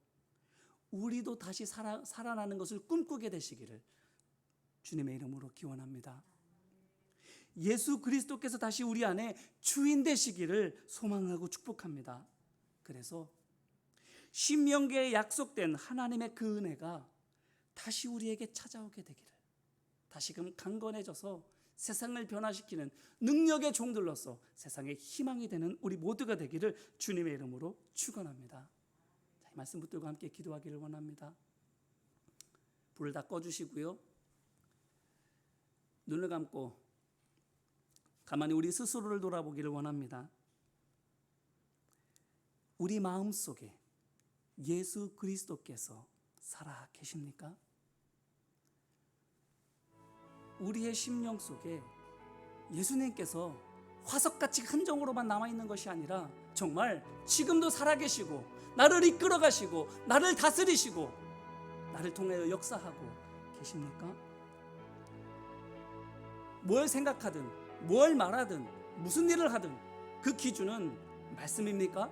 우리도 다시 살아나는 것을 꿈꾸게 되시기를 주님의 이름으로 기원합니다. 예수 그리스도께서 다시 우리 안에 주인 되시기를 소망하고 축복합니다. 그래서 신명기에 약속된 하나님의 그 은혜가 다시 우리에게 찾아오게 되기를, 다시금 강건해져서 세상을 변화시키는 능력의 종들로서 세상의 희망이 되는 우리 모두가 되기를 주님의 이름으로 축원합니다. 이 말씀 붙들고 함께 기도하기를 원합니다. 불을 다 꺼주시고요, 눈을 감고 가만히 우리 스스로를 돌아보기를 원합니다. 우리 마음속에 예수 그리스도께서 살아 계십니까? 우리의 심령 속에 예수님께서 화석같이 흔적으로만 남아있는 것이 아니라 정말 지금도 살아계시고 나를 이끌어 가시고 나를 다스리시고 나를 통하여 역사하고 계십니까? 뭘 생각하든 뭘 말하든 무슨 일을 하든 그 기준은 말씀입니까?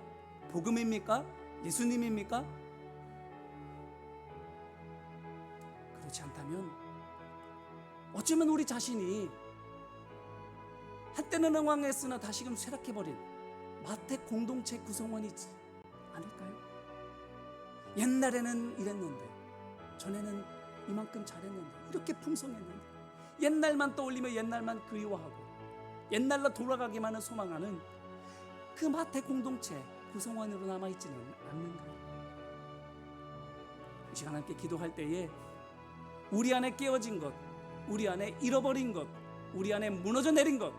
복음입니까? 예수님입니까? 그렇지 않다면 어쩌면 우리 자신이 한때는 흥왕했으나 다시금 쇠락해버린 마태 공동체 구성원이지 않을까요? 옛날에는 이랬는데, 전에는 이만큼 잘했는데, 이렇게 풍성했는데, 옛날만 떠올리며 옛날만 그리워하고 옛날로 돌아가기만을 소망하는 그 마태 공동체 구성원으로 남아있지는 않는가요? 이 시간 함께 기도할 때에 우리 안에 깨어진 것, 우리 안에 잃어버린 것, 우리 안에 무너져 내린 것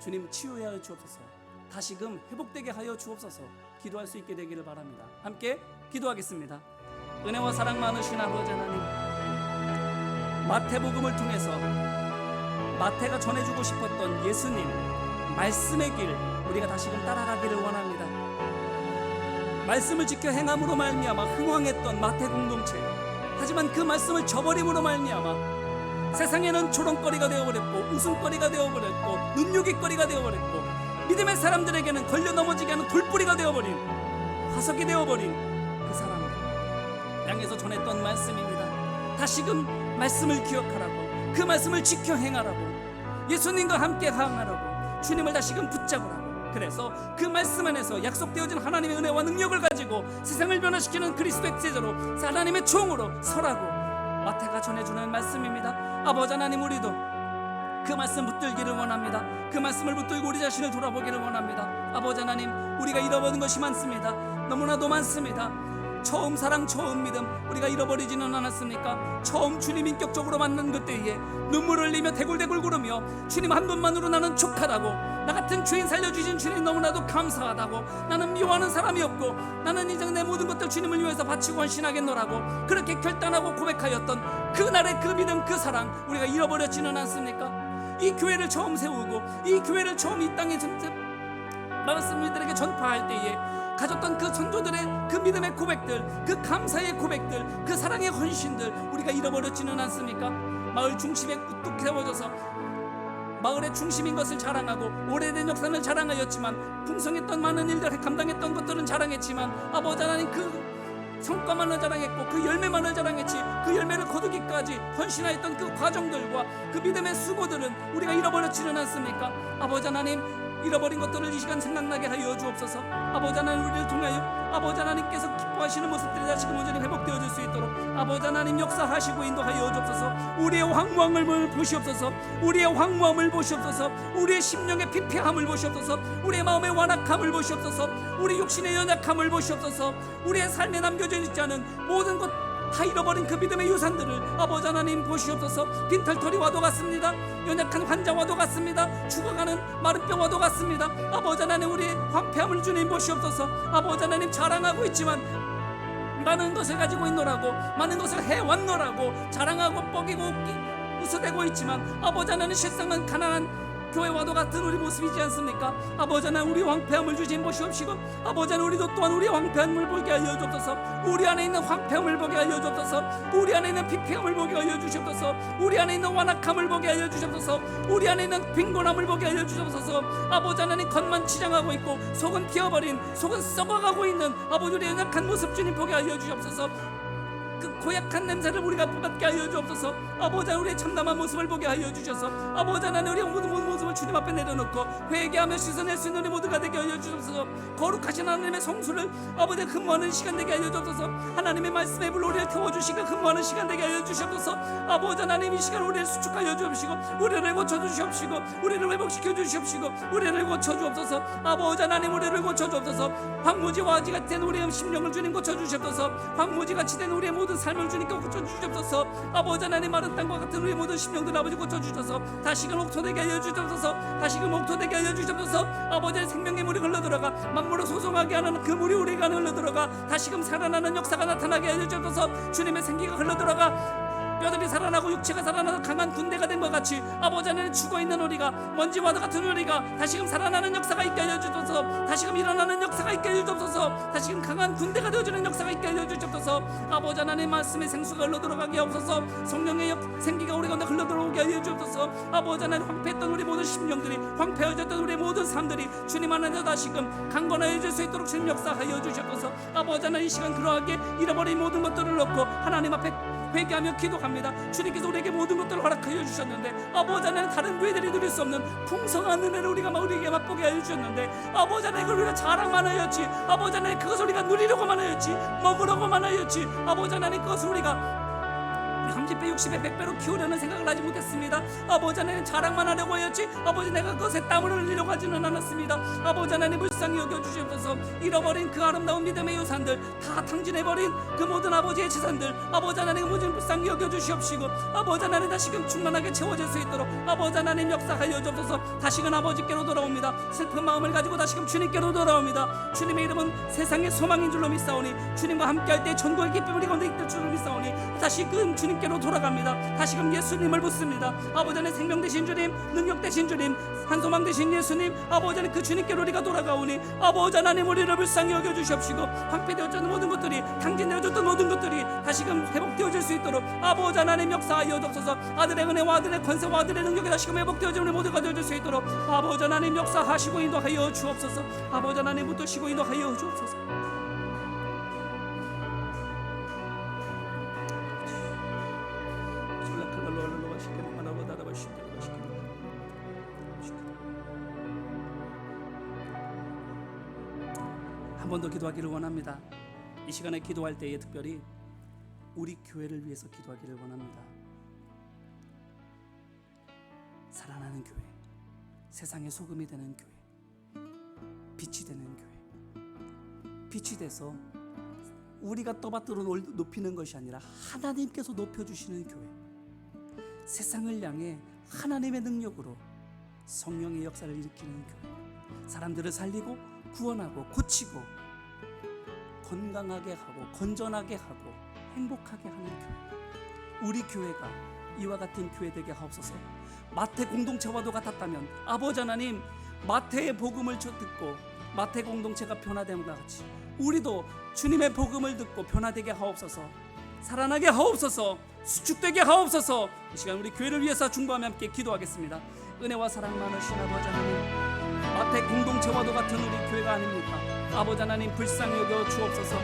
주님 치유해 하여 주옵소서. 다시금 회복되게 하여 주옵소서. 기도할 수 있게 되기를 바랍니다. 함께 기도하겠습니다. 은혜와 사랑 많으신 아버지 하나님, 마태복음을 통해서 마태가 전해주고 싶었던 예수님 말씀의 길 우리가 다시금 따라가기를 원합니다. 말씀을 지켜 행함으로 말미암아 흥왕했던 마태 공동체, 하지만 그 말씀을 저버림으로 말미암아 세상에는 조롱거리가 되어버렸고 웃음거리가 되어버렸고 눈요깃거리가 되어버렸고 믿음의 사람들에게는 걸려 넘어지게 하는 돌뿌리가 되어버린, 화석이 되어버린 그 사람들 향해서 전했던 말씀입니다. 다시금 말씀을 기억하라고, 그 말씀을 지켜 행하라고, 예수님과 함께 항하라고, 주님을 다시금 붙잡으라고, 그래서 그 말씀 안에서 약속되어진 하나님의 은혜와 능력을 가지고 세상을 변화시키는 그리스도의 제자로 하나님의 종으로 서라고 마태가 전해주는 말씀입니다. 아버지 하나님, 우리도 그 말씀 붙들기를 원합니다. 그 말씀을 붙들고 우리 자신을 돌아보기를 원합니다. 아버지 하나님, 우리가 잃어버린 것이 많습니다. 너무나도 많습니다. 처음 사랑, 처음 믿음 우리가 잃어버리지는 않았습니까? 처음 주님 인격적으로 만난 그때에 눈물을 흘리며 대굴대굴 구르며 주님 한 분만으로 나는 족하다고, 나 같은 죄인 살려주신 주님 너무나도 감사하다고, 나는 미워하는 사람이 없고 나는 이제 내 모든 것들 주님을 위해서 바치고 헌신하겠노라고 그렇게 결단하고 고백하였던 그날의 그 믿음, 그 사랑 우리가 잃어버렸지는 않습니까? 이 교회를 처음 세우고 이 교회를 처음 이 땅에 말씀들에게 전파할 때에 가졌던 그 선조들의 그 믿음의 고백들, 그 감사의 고백들, 그 사랑의 헌신들 우리가 잃어버렸지는 않습니까? 마을 중심에 우뚝 세워져서 마을의 중심인 것을 자랑하고 오래된 역사를 자랑하였지만, 풍성했던 많은 일들을 감당했던 것들은 자랑했지만, 아버지 하나님 그 성과만을 자랑했고 그 열매만을 자랑했지, 그 열매를 거두기까지 헌신하였던 그 과정들과 그 믿음의 수고들은 우리가 잃어버렸지는 않습니까? 아버지 하나님, 잃어버린 것들을 이 시간 생각나게 하여 주옵소서. 아버지 하나님, 우리를 통하여 아버지 하나님께서 기뻐하시는 모습들이 다시금 온전히 회복되어질 수 있도록 아버지 하나님 역사하시고 인도하여 주옵소서. 우리의 황무함을 보시옵소서. 우리의 황무함을 보시옵소서. 우리의 심령의 피폐함을 보시옵소서. 우리의 마음의 완악함을 보시옵소서. 우리 육신의 연약함을 보시옵소서. 우리의 삶에 남겨져 있지 않은 모든 것 다 잃어버린 그 믿음의 유산들을 아버지 하나님 보시옵소서. 빈털터리 와도 같습니다. 연약한 환자와도 같습니다. 죽어가는 마른 병와도 같습니다. 아버지 하나님, 우리의 황폐함을 주님 보시옵소서. 아버지 하나님, 자랑하고 있지만 많은 것을 가지고 있노라고, 많은 것을 해왔노라고 자랑하고 뻐기고 웃어대고 있지만 아버지 하나님, 실상은 가난한 교회와도 같은 우리 모습이지 않습니까? 아버지 하나님, 우리 황폐함을 주님 보시옵시고 아버지 하나님, 우리도 또한 우리 황폐함을 보게 하여 주옵소서. 우리 안에 있는 황폐함을 보게 하여 주옵소서. 우리 안에 있는 피폐함을 보게 하여 주옵소서. 우리 안에 있는 완악함을 보게 하여 주옵소서. 우리 안에 있는 빈곤함을 보게 하여 주옵소서. 아버지 하나님, 겉만 치장하고 있고 속은 피어버린, 속은 썩어가고 있는 아버지 우리의 연약한 모습 주님 보게 하여 주옵소서. 그 고약한 냄새를 우리가 맡게 하여 주옵소서. 아버지 하나님, 우리의 참담한 모습을 보게 하여 주셔서 아버지 하나님, 우리의 모든 모습을 주님 앞에 내려놓고 회개하며 씻어낼 수 있는 우리 모두가 되게 하여 주옵소서. 거룩하신 하나님의 성수를 아버지 근무하는 시간 되게 하여 주옵소서. 하나님의 말씀에 불러 우리를 태워주시고 근무하는 시간 되게 하여 주시옵소서. 아버지 하나님, 이 시간 우리를 수축하여 주옵시고 우리를 고쳐주시옵시고 우리를 회복시켜 주시옵시고 우리를 고쳐주옵소서. 아버지 하나님, 우리를 고쳐주옵소서. 황무지와 아지가 된 우리의 심령을 주님 고쳐주시옵소서. 황무지같이 된 우리의 모든 삶을 주님께 고쳐주시옵소서. 아버지 하나님, 마른 땅과 같은 우리의 모든 심령들 아버지 고쳐주셔서 다시금 옥토되게 하여 주옵소서. 다시금 옥토되게 하여 주옵소서. 아버지의 생명의 물이 흘러들어가 만물을 소송하게 하는 그 물이 우리 안에 흘러들어가 다시금 살아나는 역사가 나타나게 하여 주옵소서. 주님의 생기가 흘러들어가 뼈들이 살아나고 육체가 살아나서 강한 군대가 된 것 같이 아버지 하나님, 죽어있는 우리가, 먼지와도 같은 우리가 다시금 살아나는 역사가 있게 하여 주옵소서. 다시금 일어나는 역사가 있게 하여 주옵소서. 다시금 강한 군대가 되어주는 역사가 있게 하여 주옵소서. 아버지 하나님, 말씀의 생수가 흘러들어가게 하옵소서. 성령의 생기가 우리 가운데 흘러들어오게 하여 주옵소서. 아버지 하나님, 황폐했던 우리 모든 심령들이, 황폐해졌던 우리 모든 삶들이 주님 안에서 다시금 강건해질 수 있도록 주님 역사하여 주옵소서. 아버지 하나님, 이 시간 그러하게 잃어버린 모든 것들을 놓고 하나님 앞에 회개하며 기도합니다. 주님께서 우리에게 모든 것들을 허락하여 주셨는데 아버지 하나님, 다른 교회들이 누릴 수 없는 풍성한 은혜를 우리에게 맛보게 하여 주셨는데 아버지 하나님, 이걸 우리가 자랑만 하였지, 아버지 하나님, 그것을 우리가 누리려고만 하였지, 먹으려고만 하였지, 아버지 하나님, 그것을 우리가 30배, 60배, 100배로 키우려는 생각을 하지 못했습니다. 아버지 하나님, 자랑만 하려고 하였지 아버지 내가 그것에 땀을 흘리려고 하지는 않았습니다. 아버지 하나님, 불쌍히 여겨주시옵소서. 잃어버린 그 아름다운 믿음의 유산들, 다 탕진해버린 그 모든 아버지의 재산들 아버지 하나님, 모든 불쌍히 여겨주시옵시고 아버지 하나님, 다시금 충만하게 채워질 수 있도록 아버지 하나님 역사하여 주옵소서. 다시금 아버지께로 돌아옵니다. 슬픈 마음을 가지고 다시금 주님께로 돌아옵니다. 주님의 이름은 세상의 소망인 줄로 믿사오니 주님과 함께할 때 천국의 기쁨이 우리 가운데 있을 줄로 믿사오니 다시금 주님께로 돌아갑니다. 다시금 예수님을 붙습니다. 아버지 하나님, 생명 되신 주님, 능력 되신 주님, 한소망 되신 예수님, 아버지 하나님, 그 주님께로 우리가 돌아가오니 아버지 하나님, 우리를 불쌍히 여겨주시옵시고 황폐되어졌던 모든 것들이, 탕진되어졌던 모든 것들이 다시금 회복되어질 수 있도록 아버지 하나님 역사하여 주옵소서. 아들의 은혜와 아들의 권세와 아들의 능력이 다시금 회복되어지는 우리 모두가 되어질 수 있도록 아버지 하나님 역사하시고 인도하여 주옵소서. 아버지 하나님 붙드시고 인도하여 주옵소서. 한 번 더 기도하기를 원합니다. 이 시간에 기도할 때에 특별히 우리 교회를 위해서 기도하기를 원합니다. 살아나는 교회, 세상의 소금이 되는 교회, 빛이 되는 교회, 빛이 돼서 우리가 떠받들어 높이는 것이 아니라 하나님께서 높여주시는 교회, 세상을 향해 하나님의 능력으로 성령의 역사를 일으키는 교회, 사람들을 살리고 구원하고 고치고 건강하게 하고 건전하게 하고 행복하게 하는 교회, 우리 교회가 이와 같은 교회 되게 하옵소서. 마태 공동체와도 같았다면 아버지 하나님, 마태의 복음을 듣고 마태 공동체가 변화됨과 같이 우리도 주님의 복음을 듣고 변화되게 하옵소서. 살아나게 하옵소서. 수축되게 하옵소서. 이 시간 우리 교회를 위해서 중보하며 함께 기도하겠습니다. 은혜와 사랑 많으신 아버지 하나님, 마태 공동체와도 같은 우리 교회가 아닙니까? 아버지 하나님, 불쌍히 여겨 주옵소서.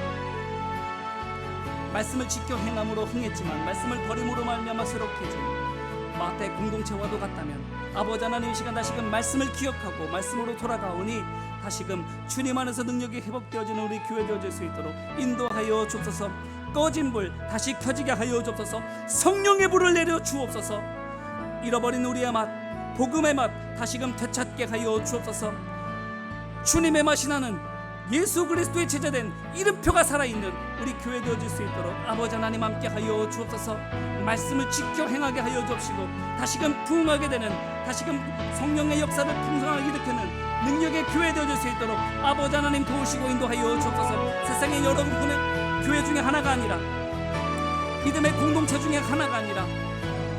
말씀을 지켜 행함으로 흥했지만 말씀을 버림으로 말미암아 새롭게 해진 마태 공동체와도 같다면 아버지 하나님 이 시간 다시금 말씀을 기억하고 말씀으로 돌아가오니 다시금 주님 안에서 능력이 회복되어지는 우리 교회 되어질 수 있도록 인도하여 주옵소서. 꺼진 불 다시 켜지게 하여 주옵소서. 성령의 불을 내려 주옵소서. 잃어버린 우리의 맛, 복음의 맛 다시금 되찾게 하여 주옵소서. 주님의 맛이 나는 예수 그리스도의 제자된 이름표가 살아있는 우리 교회 되어질 수 있도록 아버지 하나님 함께 하여 주옵소서. 말씀을 지켜 행하게 하여 주옵시고 다시금 부흥하게 되는, 다시금 성령의 역사를 풍성하게 일으키는 능력의 교회 되어질 수 있도록 아버지 하나님 도우시고 인도하여 주옵소서. 세상의 여러분의 교회 중에 하나가 아니라, 믿음의 공동체 중에 하나가 아니라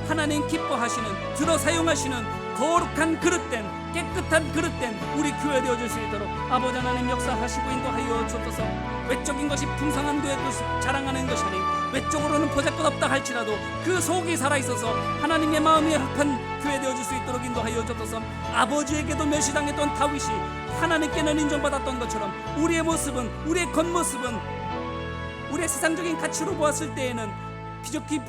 하나님 기뻐하시는, 들어 사용하시는 거룩한 그릇된, 깨끗한 그릇된 우리 교회 되어질 수 있도록 아버지 하나님 역사하시고 인도하여 주옵소서. 외적인 것이 풍성한 교회 자랑하는 것이 아닌 외적으로는 보잘것없다 할지라도 그 속이 살아있어서 하나님의 마음이 합한 교회 되어질 수 있도록 인도하여 주옵소서. 아버지에게도 멸시당했던 다윗이 하나님께는 인정받았던 것처럼 우리의 모습은, 우리의 겉모습은 우리의 세상적인 가치로 보았을 때에는 비적히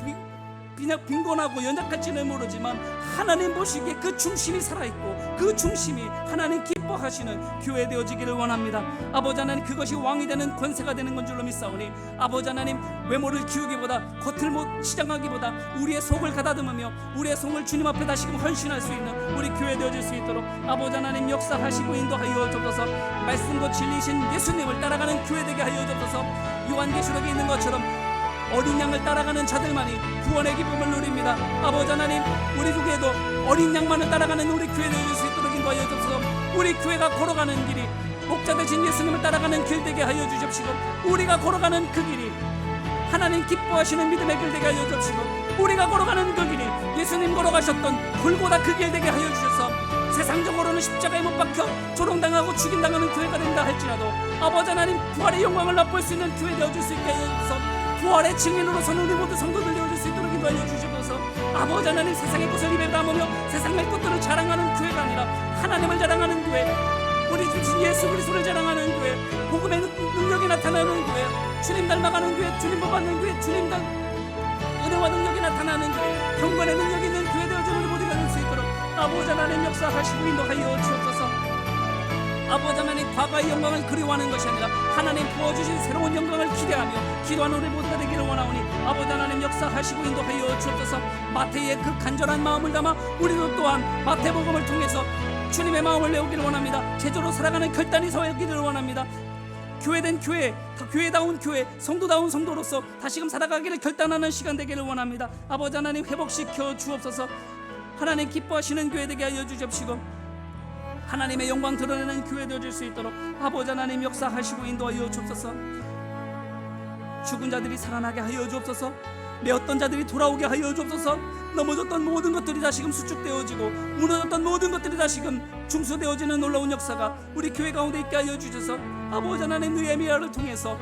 빈곤하고 연약할지는 모르지만 하나님 보시기에 그 중심이 살아있고 그 중심이 하나님 기뻐하시는 교회 되어지기를 원합니다. 아버지 하나님, 그것이 왕이 되는 권세가 되는 건 줄로 믿사오니 아버지 하나님, 외모를 키우기보다 겉을 못 시장하기보다 우리의 속을 가다듬으며 우리의 속을 주님 앞에 다시금 헌신할 수 있는 우리 교회 되어질 수 있도록 아버지 하나님 역사하시고 인도하여 주옵소서. 말씀과 진리이신 예수님을 따라가는 교회 되게 하여 주옵소서. 요한계시록에 있는 것처럼 어린 양을 따라가는 자들만이 구원의 기쁨을 누립니다. 아버지 하나님, 우리 교회도 어린 양만을 따라가는 우리 교회 되어질 수 있도록 인도하여 주옵소서. 우리 교회가 걸어가는 길이 목자 되신 예수님을 따라가는 길 되게 하여 주십시고, 우리가 걸어가는 그 길이 하나님 기뻐하시는 믿음의 길 되게 하여 주십시고, 우리가 걸어가는 그 길이 예수님 걸어가셨던 골고다 그 길 되게 하여 주셔서 세상적으로는 십자가에 못 박혀 조롱당하고 죽임당하는 교회가 된다 할지라도 아버지 하나님, 부활의 영광을 맛볼 수 있는 교회 되어줄 수 있게 하여 주셔서 부활의 증인으로서는 우리 모두 성도들 되어줄 수 있도록 인도하여 주시옵소서. 아버지 하나님, 세상의 것을 입에 담으며 세상의 것들을 자랑하는 교회가 아니라 하나님을 자랑하는 교회, 우리 주신 예수 그리스도를 자랑하는 교회, 복음의 능력이 나타나는 교회, 주님 닮아가는 교회, 주님 뽑아는 교회, 주님 닮 은혜와 능력이 나타나는 교회, 경건의 능력이 있는 교회 되어줄 우리 모두가 될 수 있도록 아버지 하나님 역사하시고 인도하여 주옵소서. 아버지 하나님, 과거의 영광을 그리워하는 것이 아니라 하나님 부어주신 새로운 영광을 기대하며 기도하는 우리 모두가 되기를 원하오니 아버지 하나님 역사하시고 인도하여 주옵소서. 마태의 그 간절한 마음을 담아 우리도 또한 마태복음을 통해서 주님의 마음을 내오기를 원합니다. 제대로 살아가는 결단이 서기를 원합니다. 교회된 교회, 교회다운 교회, 성도다운 성도로서 다시금 살아가기를 결단하는 시간 되기를 원합니다. 아버지 하나님 회복시켜 주옵소서. 하나님 기뻐하시는 교회 되게 하여 주십시고 하나님의 영광 드러내는 교회 되어질 수 있도록 아버지 하나님 역사하시고 인도하여 주옵소서. 죽은 자들이 살아나게 하여 주옵소서. 메었던 자들이 돌아오게 하여 주옵소서. 넘어졌던 모든 것들이 다시금 수축되어지고 무너졌던 모든 것들이 다시금 중수되어지는 놀라운 역사가 우리 교회 가운데 있게 하여 주셔서 아버지 하나님, 느헤미야를 통해서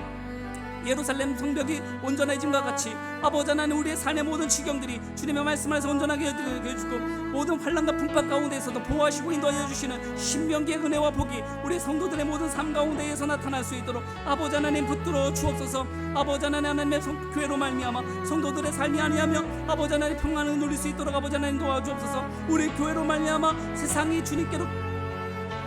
예루살렘 성벽이 온전해짐과 같이 아버지 하나님, 우리의 삶의 모든 지경들이 주님의 말씀 안에서 온전하게 해주고 모든 환난과 풍파 가운데에서도 보호하시고 인도하여 주시는 신명기의 은혜와 복이 우리 성도들의 모든 삶 가운데에서 나타날 수 있도록 아버지 하나님 붙들어 주옵소서. 아버지 하나님의 교회로 말미암아 성도들의 삶이 아니하며 아버지 하나님 평안을 누릴 수 있도록 아버지 하나님 도와주옵소서. 우리 교회로 말미암아 세상이 주님께로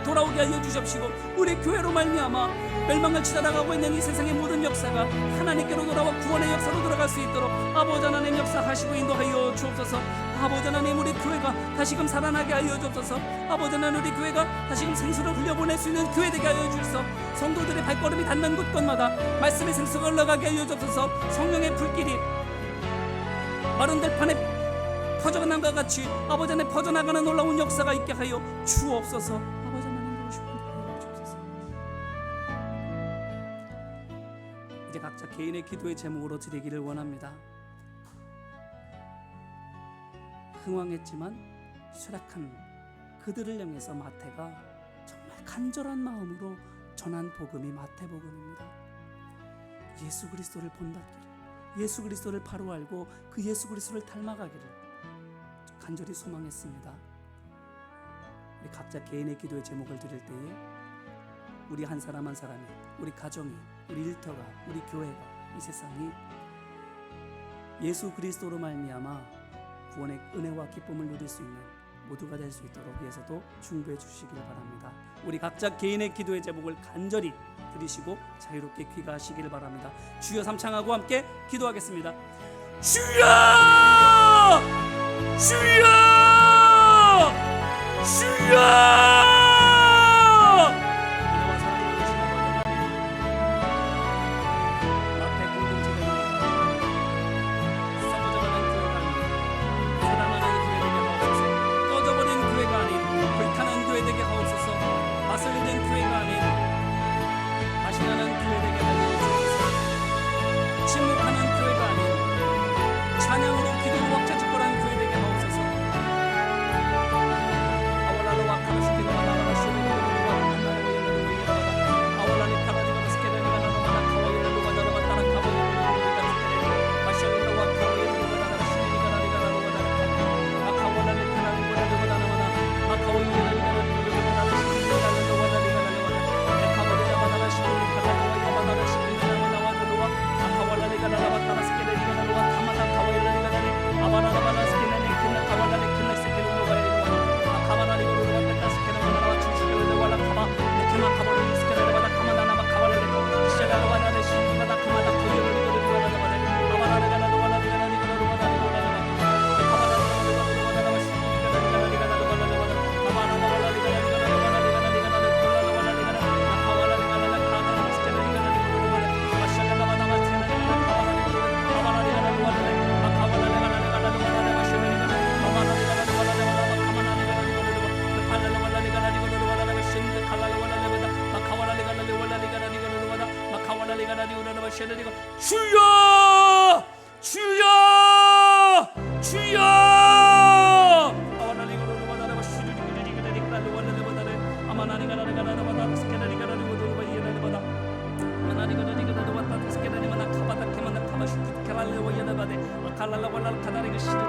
돌아오게 하여 주십시고 우리 교회로 말미암아 멸망을 치달아가고 있는 이 세상의 모든 역사가 하나님께로 돌아와 구원의 역사로 들어갈 수 있도록 아버지 하나님 역사하시고 인도하여 주옵소서. 아버지 하나님, 우리 교회가 다시금 살아나게 하여 주옵소서. 아버지 하나님, 우리 교회가 다시금 생수를 흘려보낼 수 있는 교회 되게 하여 주옵소서. 성도들의 발걸음이 닿는 곳곳마다 말씀의 생수가 흘러가게 하여 주옵소서. 성령의 불길이 마른 들판에 퍼져나간 것 같이 아버지 하나님 퍼져나가는 놀라운 역사가 있게 하여 주옵소서. 이제 각자 개인의 기도의 제목으로 드리기를 원합니다. 흥왕했지만 쇠락한 그들을 향해서 마태가 정말 간절한 마음으로 전한 복음이 마태복음입니다. 예수 그리스도를 본받기를, 예수 그리스도를 바로 알고 그 예수 그리스도를 닮아가기를 간절히 소망했습니다. 우리 각자 개인의 기도의 제목을 드릴 때에 우리 한 사람 한 사람이, 우리 가정이, 우리 일터가, 우리 교회가, 이 세상이 예수 그리스도로 말미암아 구원의 은혜와 기쁨을 누릴 수 있는 모두가 될 수 있도록 위해서도 중보해 주시길 바랍니다. 우리 각자 개인의 기도의 제목을 간절히 들으시고 자유롭게 귀가하시길 바랍니다. 주여 삼창하고 함께 기도하겠습니다. 주여! 주여! 주여! 주여! 주여! 주여! 아칼랄라 카다리가 시들